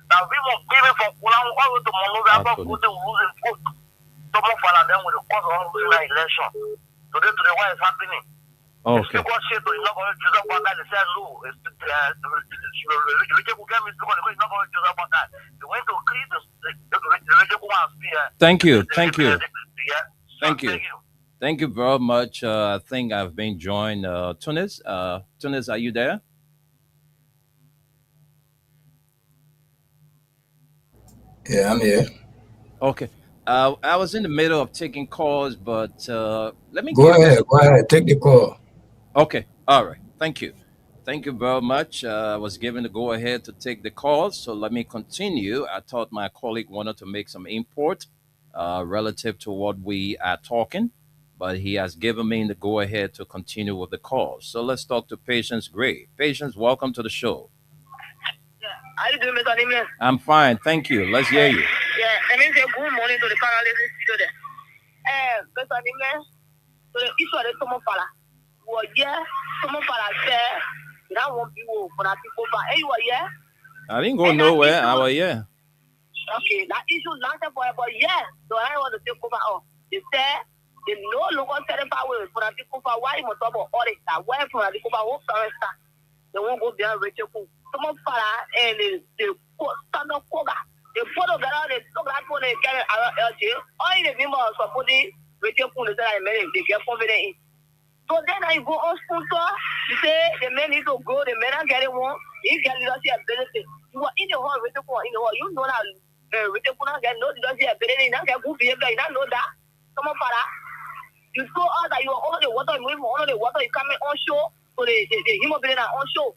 Now we will give it for Kulang all the Monogaba put the rules in foot. Someone follow them with the cause of the election. Today to the what is happening. Okay. Because shit is not going to choose about that. They say no. It's not going to choose about that. They went to create the Thank you. Thank you. Thank you. Thank you very much. I think I've been joined. Tunis. Tunis, are you there? Yeah, I'm here. Okay. I was in the middle of taking calls, but let me Go give this. ahead. Go ahead. Take the call. Okay. All right. Thank you. Thank you very much. I was given the go ahead to take the calls, so let me continue. I thought my colleague wanted to make some import relative to what we are talking, but he has given me the go ahead to continue with the calls. So let's talk to Patience Gray. Patience, welcome to the show. How you doing, Mr. Nime? I'm fine. Thank you. Let's hear you. Yeah, let me say good morning to the panelists in studio there. Mr. Nime, so the issue of the Tomofala. Well, yeah, Tomofala said, that won't be for that people, but hey, well, yeah. I didn't go nowhere. I was yeah. Okay, that issue lasted for about yeah. So I want to take over. Oh, they said they no longer certify with for that people for why you must talk about audit. That why for that people who start. They won't go beyond Rachel. Someone fala and the stand up coga. The photo that they took that one they carry our LG. All the members of body Rachel Poon that I made they get confident in. So then I go on sponsor. You say the men need to go, the men are getting one. He get leadership ability. You are in the hall Rachel Poon, in the hall. You know that Rachel Poon get no leadership ability. Now get good behavior. You know that. Someone fala. You saw all that you are all the water moving, all the water is coming on show. So the hemoglobin on show.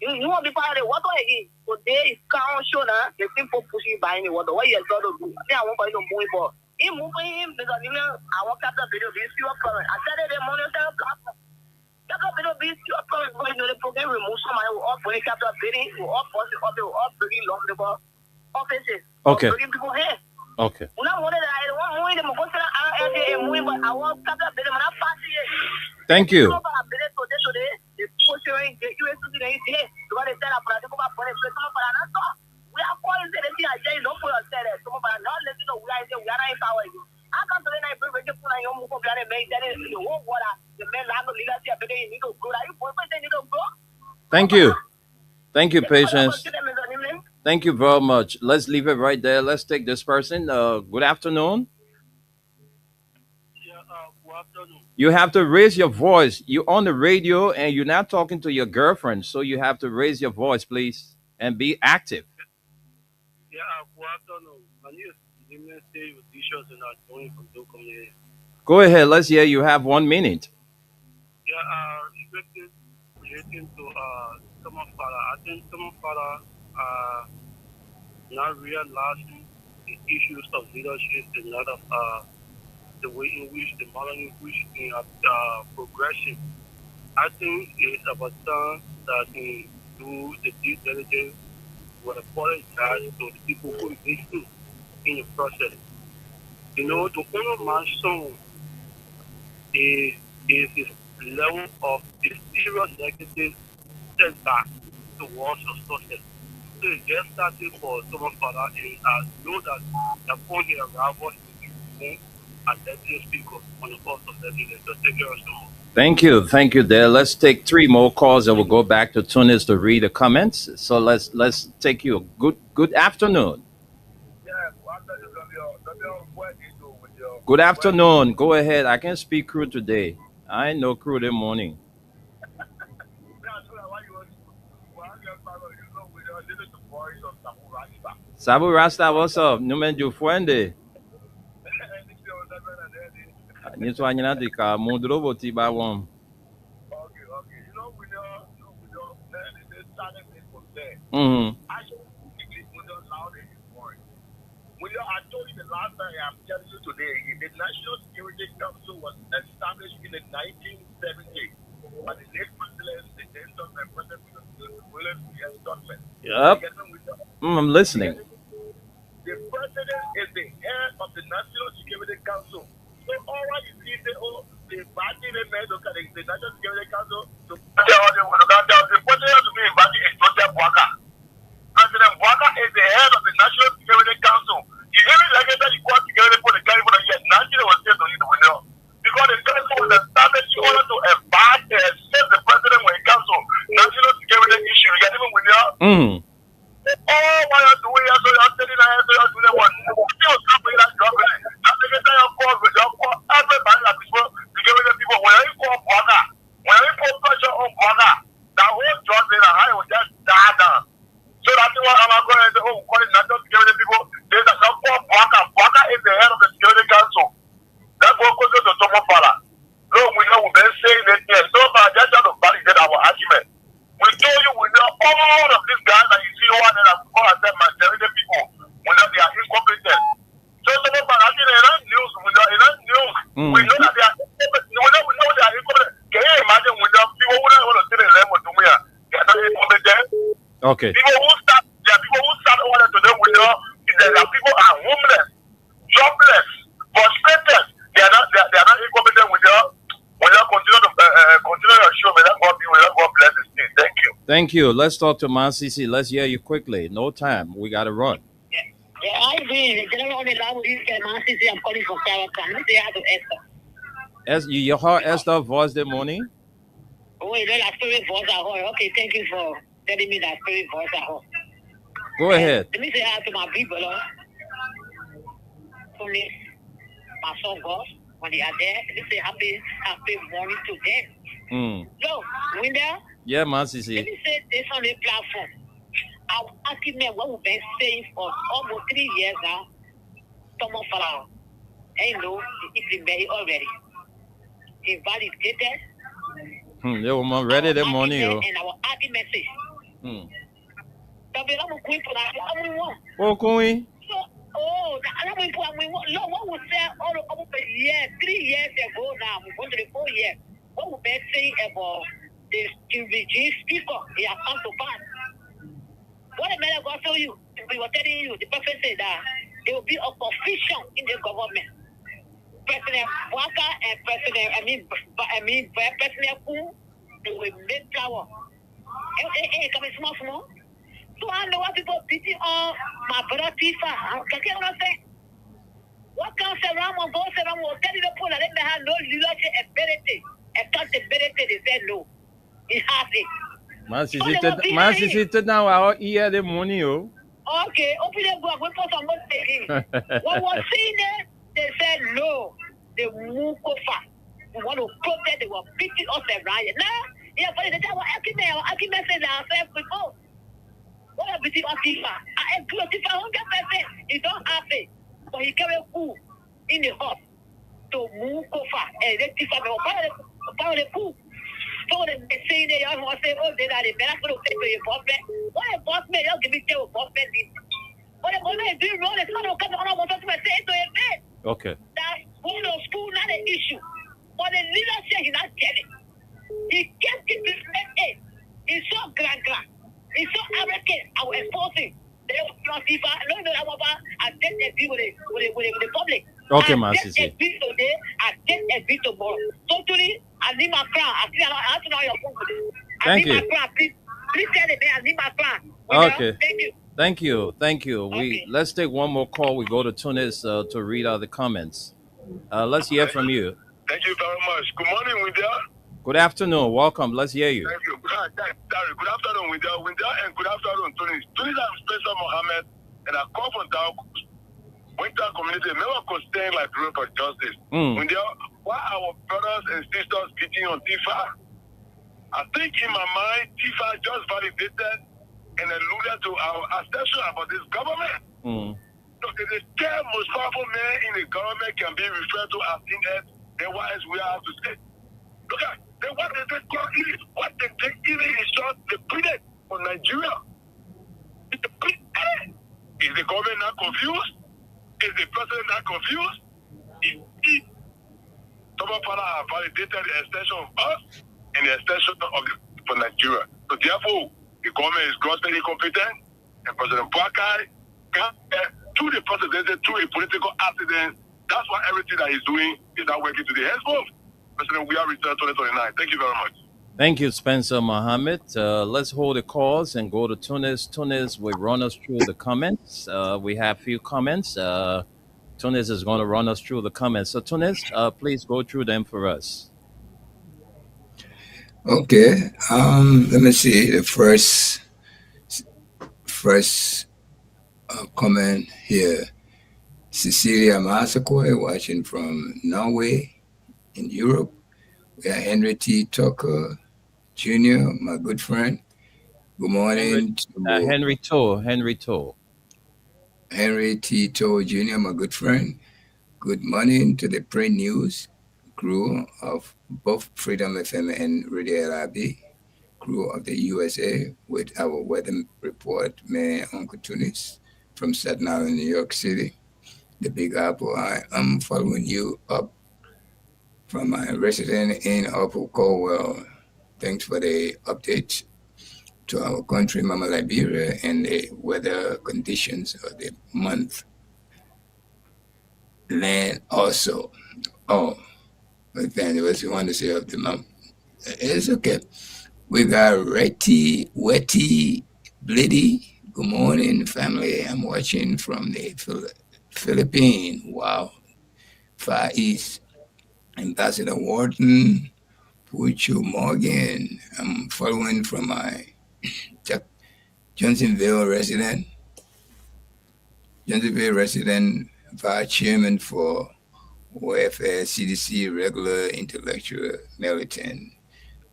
You want to be part of the water again. So they can't show now. The people pushing by me. What the way you got to do. I want to move for. In moving him because I want to video be your problem. I said the money of video be your problem. But you know the program remove somebody who up when capital bidding, who up positive, who up bringing long labor offices. Okay. Bringing people here. Okay. When I wanted I want more than most of the but I want capital bidding. I'm not passing it. Thank you. Thank you. Thank you, Patience. Thank you very much. Let's leave it right there. Let's take this person. Good afternoon. You have to raise your voice. You're on the radio and you're not talking to your girlfriend, so you have to raise your voice, please, and be active. Yeah, good afternoon. My name is Jimmy Stay with T-shirts and I'm joining from Duke Community. Go ahead. Let's hear you have 1 minute. Yeah, respected relating to someone father. I think someone father not realizing the issues of leadership and not of the way in which the manner in which we are progressing. I think it's about time that we do the due diligence with apologize to the people who listen in the process. You know, to honor my son is his level of the serious negative setback towards the success. So it just started for someone father and I know that upon his arrival in the and let you speak on the course of the legislature. Take care of someone. Thank you. Thank you there. Let's take 3 more calls and we'll go back to Tunis to read the comments. So let's take you. Good afternoon. Good afternoon. Go ahead. I can speak crew today. I ain't no crew this morning. Sabu Rasta, what's up? Numenju Fuende. Ni so anyina de ka mudro boti ba won. Mhm. I told you the last time I'm telling you today, the National Security Council was established in the 1970s by the late President, the Denton and President William C.S. Johnson. Yep. I'm listening. The President is the head of the National Security Council. So all what you see, the party they made, the National Security Council, the President has to be invited into their Mm. Oh, why are you doing so you're telling us so you're doing what? You're stopping that job. I'm taking time of course with your everybody that people to give the people when you call Kwaga, when you put pressure on Kwaga, that whole job in a high will just die down. So that's what I'm going to say, oh, calling not just giving the people, there's a some called Kwaga. Kwaga is the head of the Security Council. That's what goes to Tomo Fala. No, we know we've been saying that yes, so far just trying to validate our argument. We told you we know all of these guys that you see one and I'm going to tell my people, we know they are incompetent. So some of us actually in that news, we know in that news, we know that they are incompetent. We know they are incompetent. Can you imagine we know people who don't want to sit in level to me? They are not incompetent. Okay. People who start order to them, we know that people are homeless, jobless, frustrated. They are not incompetent with you. Will you continue your show? May God bless the state. Thank you. Thank you. Let's talk to Masisi. Let's hear you quickly. No time. We got to run. Yeah, I agree. General on the level, you can see I'm calling from Sarah. Let's say hi to Esther. You heard Esther voice this morning? Oh, you know that spirit voice at home. Okay, thank you for telling me that spirit voice at home. Go ahead. Let me say hi to my people. For me, my son God, when they are there, let me say happy morning to them. So, Winda? Yeah, Masisi. Let me say this on the platform. I was asking me what we've been saying for almost 3 years now. Thomas Falao. I know it's implemented already. Invalidated. They were ready that morning. And our argument message. Oh, Kumi. So, what was said all over 3 years ago now, we're going to the 4 years. What we've been saying about the regime speaker, he has come to pass. What the man God tell you, we were telling you, the prophet said that there will be a confusion in the government. President Waka and President Fu, they will make flower. Coming small. So I know what people pity on my brother Tifa. Can you understand? What comes around and goes around will tell you the people that they have no leadership ability, accountability. They say no. It has it. Masisi said now our ear the morning. Okay, open the book. We put some more taking. What was seen there? They said no. They move over. We want to protect. They were beating us around. Now, yeah, but they were argument said ourselves before. What are beating us Tifa? I agree with Tifa 100%. He don't have it, but he carry food in the hut to move over and let Tifa power the food. So they say they all want to say, oh, they are the better for the enforcement. What enforcement? They'll give me to enforcement. What the government is doing wrong, it's not going to come on to say to a bit. Okay. That going to school not an issue. But the leadership is not getting. He can't keep his message. He's so grand. He's so arrogant. I will enforce him. They will not give up. No, I take a deal with the public. Okay, Masisi. I take a deal today. I take a deal tomorrow. Totally. I need my plan. I have to know your phone. Thank you. My plan. Please tell me I need my plan. Okay. Thank you. Thank you. Okay. Let's take one more call. We go to Tunis to read out the comments. Let's hear from you. Thank you very much. Good morning, Winda. Good afternoon. Welcome. Let's hear you. Thank you. Good afternoon, Winda, and good afternoon, Tunis. Tunis, I'm Spencer Mohammed, and I come from down Winter community. Never could stand like room for justice. Winda, why our brothers and sisters beating on Tifa? I think in my mind, Tifa just validated and alluded to our assertion about this government. So the third most powerful man in the government can be referred to as inept, then what else we have to say? Look at what they take what they take even in short, the president for Nigeria. Is the government not confused? Is the president not confused? If Thomas Fala have validated the extension of us and the extension of for Nigeria. So therefore, the government is grossly incompetent, and President Boakai can't to the presidency, to a political accident. That's why everything that he's doing is not working to the henceforth. President, we are returned 2029. Thank you very much. Thank you, Spencer Mohammed. Let's hold the calls and go to Tunis. Tunis will run us through the comments. We have a few comments. Tunis is going to run us through the comments. So, Tunis, please go through them for us. Okay. Let me see. The first first comment here. Cecilia Massaquoi watching from Norway in Europe. We have Henry T. Tucker Jr., my good friend. Good morning to Henry Toll. Henry T. Toll Jr., my good friend. Good morning to the Print News crew of both Freedom FM and Radio LRB, crew of the USA, with our weather report, man, Uncle Tunis from Staten Island, New York City, the Big Apple. I am following you up from my resident in Upper Caldwell. Thanks for the update to our country, Mama Liberia, and the weather conditions of the month. Land also. Oh, Nathaniel, what you want to say of the month? It's okay. We got Retty, Wetty, Blitty. Good morning, family. I'm watching from the Philippines. Wow. Far East. Ambassador Wharton, Pucho Morgan. I'm following from my Johnsonville resident, Vice Chairman for Welfare CDC, regular intellectual militant.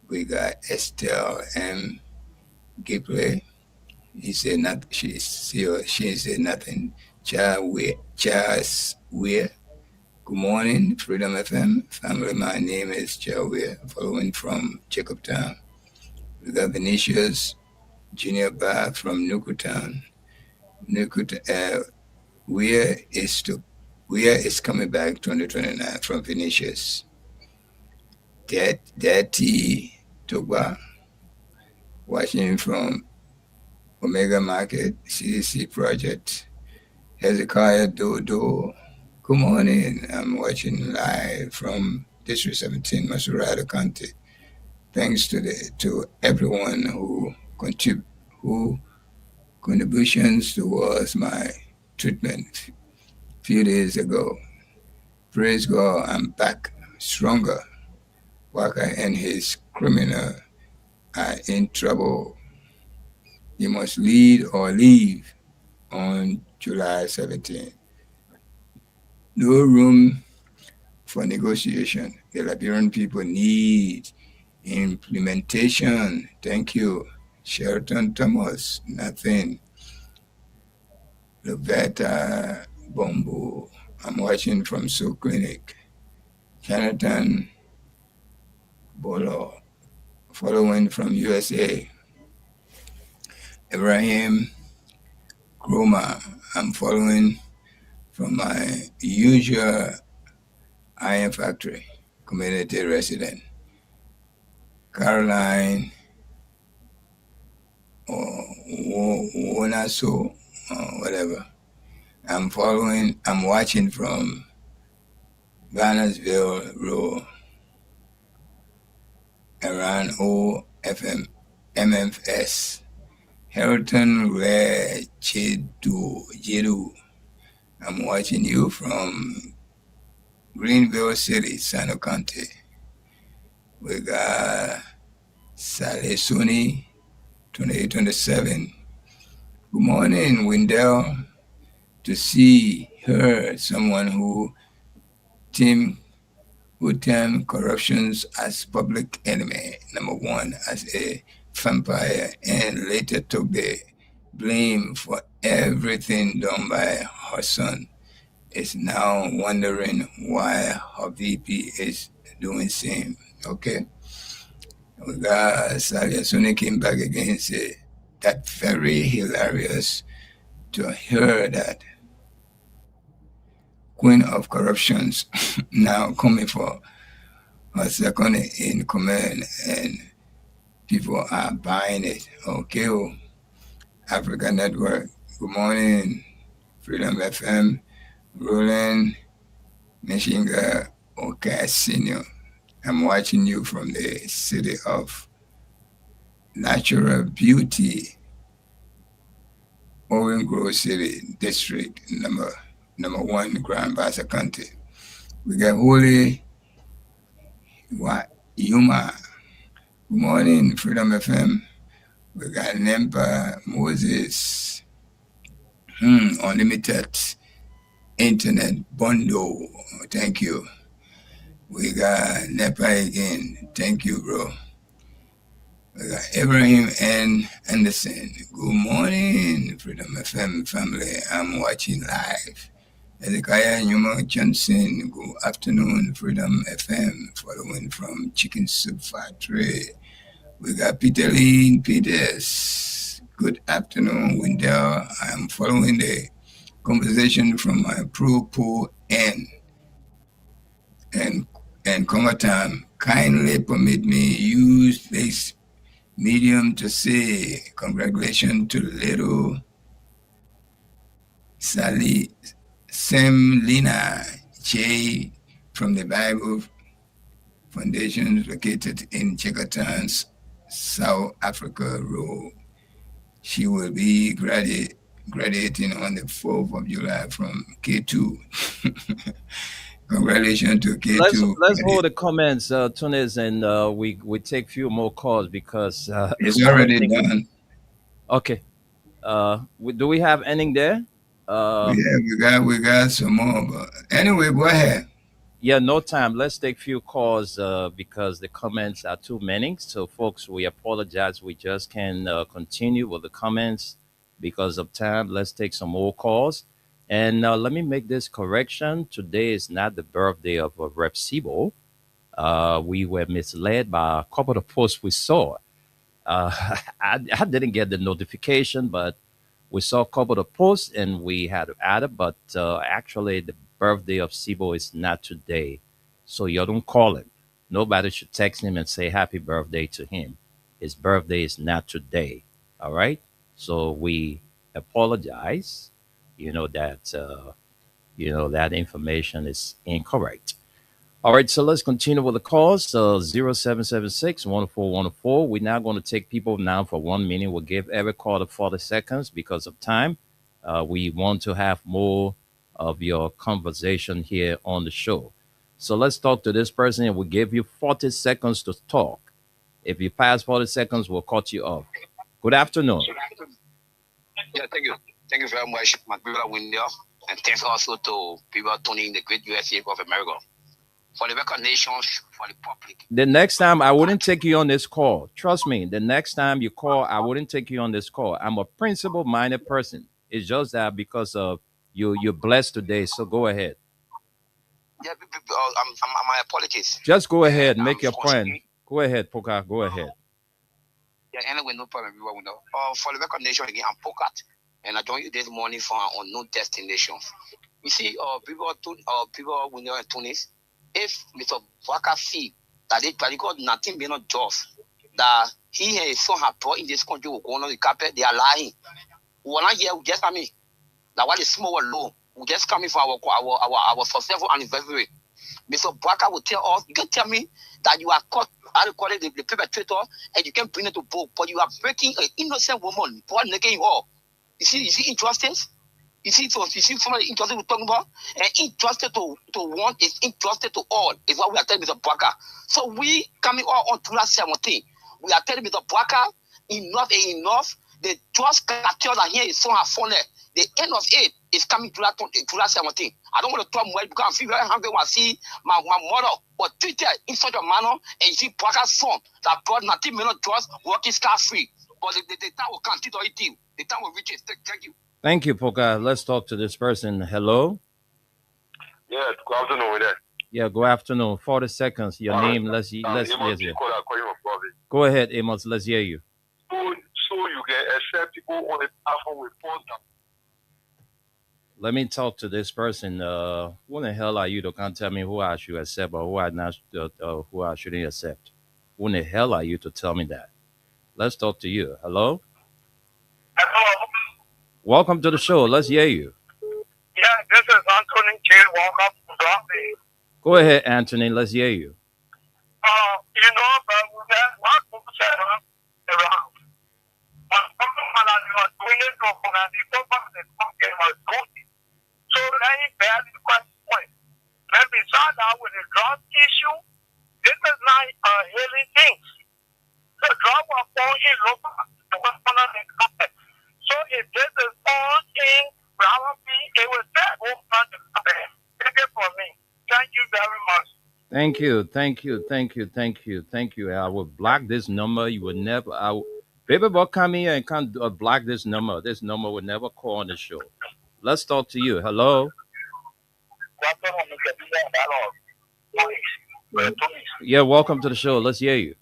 We got Estelle M. Gipley. He said not. She said nothing. Charles Weir. Good morning, Freedom FM family. My name is Charles Weir, following from Jacobtown. We got Vinicius Junior Bar from Nukutown. Weir is coming back 2029 from Vinicius. Daddy Togba, watching from Omega Market, CDC Project. Hezekiah Dodo. Good morning. I'm watching live from District 17, Masurado County. Thanks to everyone who contributions towards my treatment a few days ago. Praise God, I'm back stronger. Walker and his criminal are in trouble. He must lead or leave on July 17th. No room for negotiation. The Liberian people need implementation. Thank you. Sheraton Thomas, nothing. Lovetta Bombo. I'm watching from Soul Clinic. Jonathan Bolo, following from USA. Ibrahim Kroma, I'm following from my usual iron factory, community resident. Caroline or Wonaso, whatever. I'm watching from Garnersville Road, around OFM, MFS. Hilton Red Jedu. I'm watching you from Greenville City, Sano County. We got Sally Suni, 2827. Good morning, Wendell. To see her, someone who termed corruptions as public enemy, number one, as a vampire, and later took the blame for everything done by her son, is now wondering why her VP is doing same. Okay. We got Sally Suni came back again and said that very hilarious to hear that Queen of Corruptions now coming for her second in command, and people are buying it. Okay, Africa Network. Good morning, Freedom FM. Roland Meshinga Okay Senior. I'm watching you from the city of Natural Beauty, Owen Grove City, District number 1, Grand Bassa County. We got Holy Yuma. Good morning, Freedom FM. We got Nempa Moses. Unlimited internet bundle. Thank you. We got NEPA again. Thank you, bro. We got Ibrahim N. Anderson. Good morning, Freedom FM family. I'm watching live. Ezekiah Newman Johnson. Good afternoon, Freedom FM. Following from Chicken Soup Factory. We got Peter Lynn Peters. Good afternoon, Wendell. I'm following the conversation from my pro and Congo time. Kindly permit me use this medium to say congratulations to little Sally Semlina J from the Bible Foundation located in Checkertown, South Africa Road. She will be graduating on the 4th of July from K2. Congratulations to K2. Let's hold the comments, Tunis, and we take few more calls because it's I don't already think done. okay. Do we have anything there? Yeah, we got some more. But anyway, go ahead. Yeah, no time. Let's take few calls because the comments are too many. So, folks, we apologize. We just can continue with the comments because of time. Let's take some more calls. And let me make this correction. Today is not the birthday of Rep Sibo. We were misled by a couple of posts we saw. I didn't get the notification, but we saw a couple of posts and we had to add it. But actually, the birthday of Sibo is not today. So you don't call him. Nobody should text him and say happy birthday to him. His birthday is not today. All right. So we apologize. That information is incorrect. All right, so let's continue with the calls. 0776 104. We're now going to take people now for 1 minute. We'll give every caller 40 seconds because of time. We want to have more of your conversation here on the show. So let's talk to this person and we'll give you 40 seconds to talk. If you pass 40 seconds, we'll cut you off. Good afternoon. Yeah, thank you. Thank you very much, my brother Wendell. And thanks also to people tuning in the great USA of America. For the recognitions, for the public. The next time I wouldn't take you on this call. Trust me, the next time you call, I wouldn't take you on this call. I'm a principle-minded person. It's just that because of you're blessed today. So go ahead. Yeah, my apologies. Just go ahead, make your point. Go ahead, Poka. Go ahead. Yeah, anyway, no problem. For the recognition again, I'm Pokat. And I joined you this morning for an unknown destination. You see, people when they're in Tunis, if Mr. Waka see that they got nothing being just, that he and his son have brought in this country will go on the carpet, they are lying. We are not here, we just coming. That while the small or low, we just coming for our successful anniversary. Mr. Waka will tell us, you can tell me that you are caught, I call it the perpetrator, and you can bring it to book, but you are breaking an innocent woman, born naked in all. You see injustice? You see somebody interested to talk about? And interested to one is interested to all, is what we are telling Mr. Bwaka. So we coming all on July 17. We are telling Mr. Bwaka, enough is enough. The trust cartel that here is so funny. The end of it is coming July 17. I don't want to talk more because I feel very hungry when I see my mother or Twitter in such a manner and you see Bwaka's son that brought nothing minute trust working scot free. But the time will continue to eat him. The time will reach it. Thank you. Thank you, Poka. Let's talk to this person. Hello? Yeah, good afternoon. Yeah, good afternoon. 40 seconds. Your name, let's hear you. Go ahead, Amos. Let's hear you. So you can accept people on the platform with phone number. Let me talk to this person. Who the hell are you to can't tell me who I should accept or who I shouldn't accept? Who the hell are you to tell me that? Let's talk to you. Hello? Hello. Welcome to the show. Let's hear you. Yeah, this is Anthony K. Welcome to Broadway. Go ahead, Anthony. Let's hear you. But we got one person around. So let me back the question. Let me start out with the drug issue. This is not a healing thing. The drug was born in local. So if this is born in Thank you, thank you, thank you, thank you, thank you. I will block this number. You will never. Baby boy, come here and can't block this number. This number will never call on the show. Let's talk to you. Hello. Yeah, welcome to the show. Let's hear you.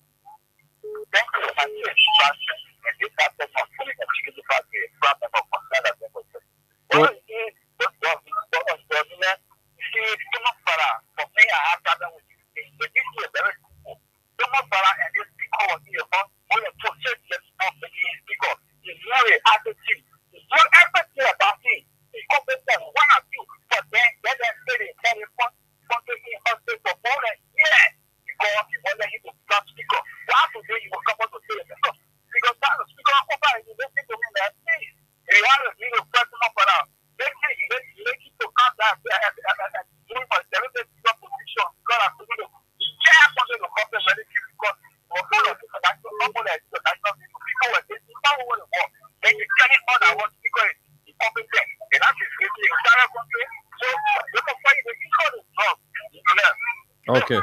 Go, okay.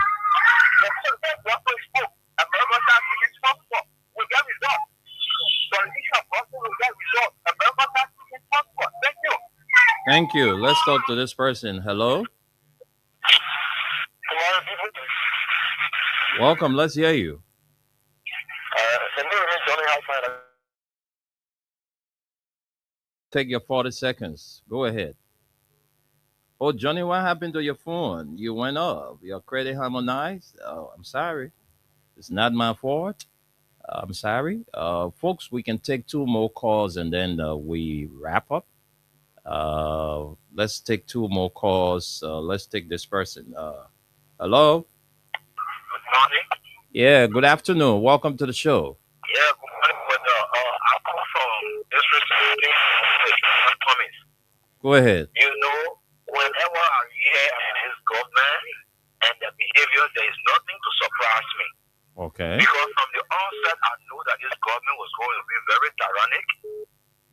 Thank you. Let's talk to this person. Hello. Welcome. Let's hear you. Take your 40 seconds. Go ahead. Oh, Johnny, what happened to your phone? You went off. Your credit harmonized? Oh, I'm sorry. It's not my fault. I'm sorry. Folks, we can take two more calls and then we wrap up. Let's take two more calls. Let's take this person. Hello? Yeah, good afternoon. Welcome to the show. Yeah, good morning, brother. I come from District 16, Thomas. Go ahead. You know, whenever I hear this government and their behavior, there is nothing to surprise me. Okay. Because from the onset, I knew that this government was going to be very tyrannic.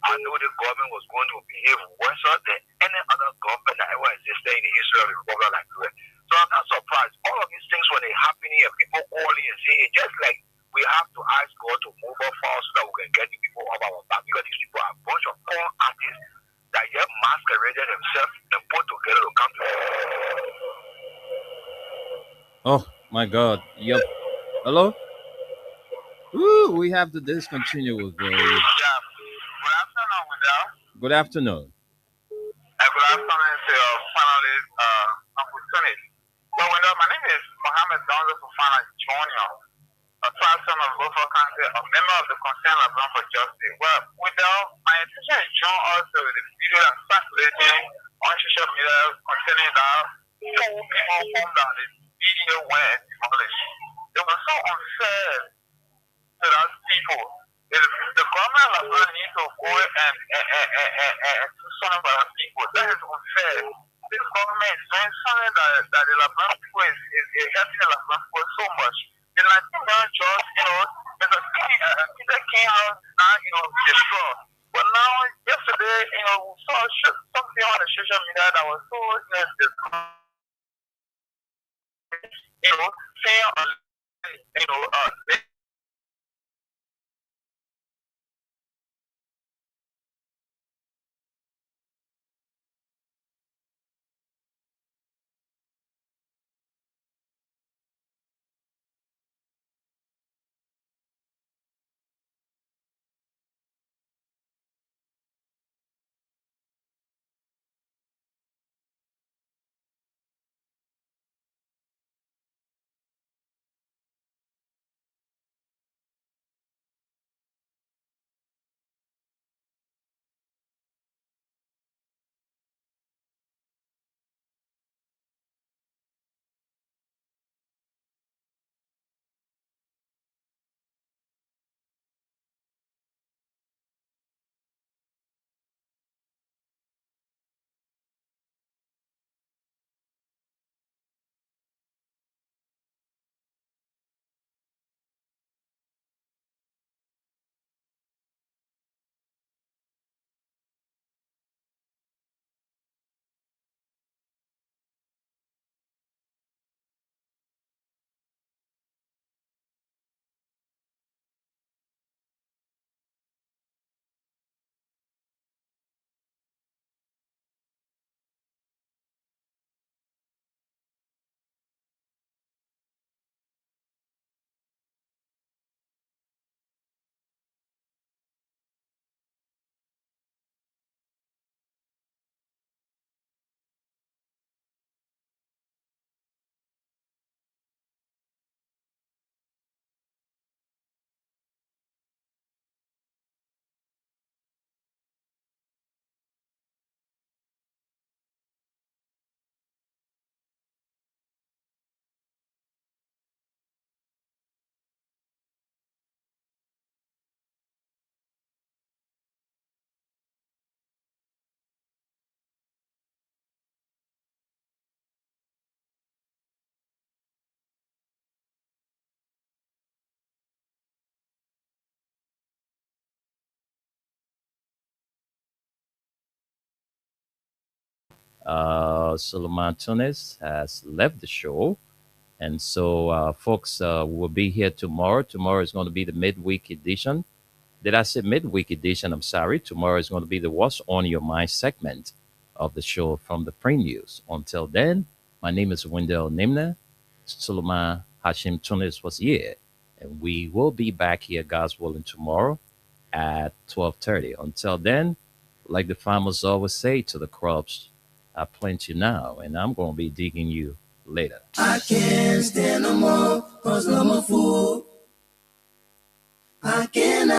I knew the government was going to behave worse than any other government that ever existed in the history of the Republic of Nigeria. So I'm not surprised. All of these things, when they happen here, people calling and saying, it's just like we have to ask God to move us forward so that we can get the people off our back. Because these people are a bunch of poor artists that yet masqueraded themselves and put together to come to. Oh, my God. Yep. Hello? Woo, we have to discontinue with Yeah. Good afternoon, Wendell. Good afternoon. And good afternoon to your panelist, Uncle Tony. Well, Wendell, my name is Mohammed Donzo Fufana Jr., a proud son of Lofa County, a member of the Concern of Run for Justice. Well, Wendell, my intention is join also with the video that circulating on social media concerning that two people found that the video went demolished. It was so unfair to those people. The government of Liberia needs to go and do something for those people. That is unfair. This government is doing something that the Liberian people is helping the Liberian people so much. The Nigerian judge, there's a Peter King house now, destroyed. But now, yesterday, we saw something on the social media that was so, saying, Suleiman Tunis has left the show. And so, folks, will be here tomorrow. Tomorrow is going to be the midweek edition. Did I say midweek edition? I'm sorry. Tomorrow is going to be the What's on Your Mind segment of the show from the pre news. Until then, my name is Wendell Nimna. Suleiman Hashim Tunis was here. And we will be back here, God's willing, tomorrow at 12:30. Until then, like the farmers always say to the crops, I plant you now, and I'm going to be digging you later. I can't stand no more, cause I'm a fool. I cannot.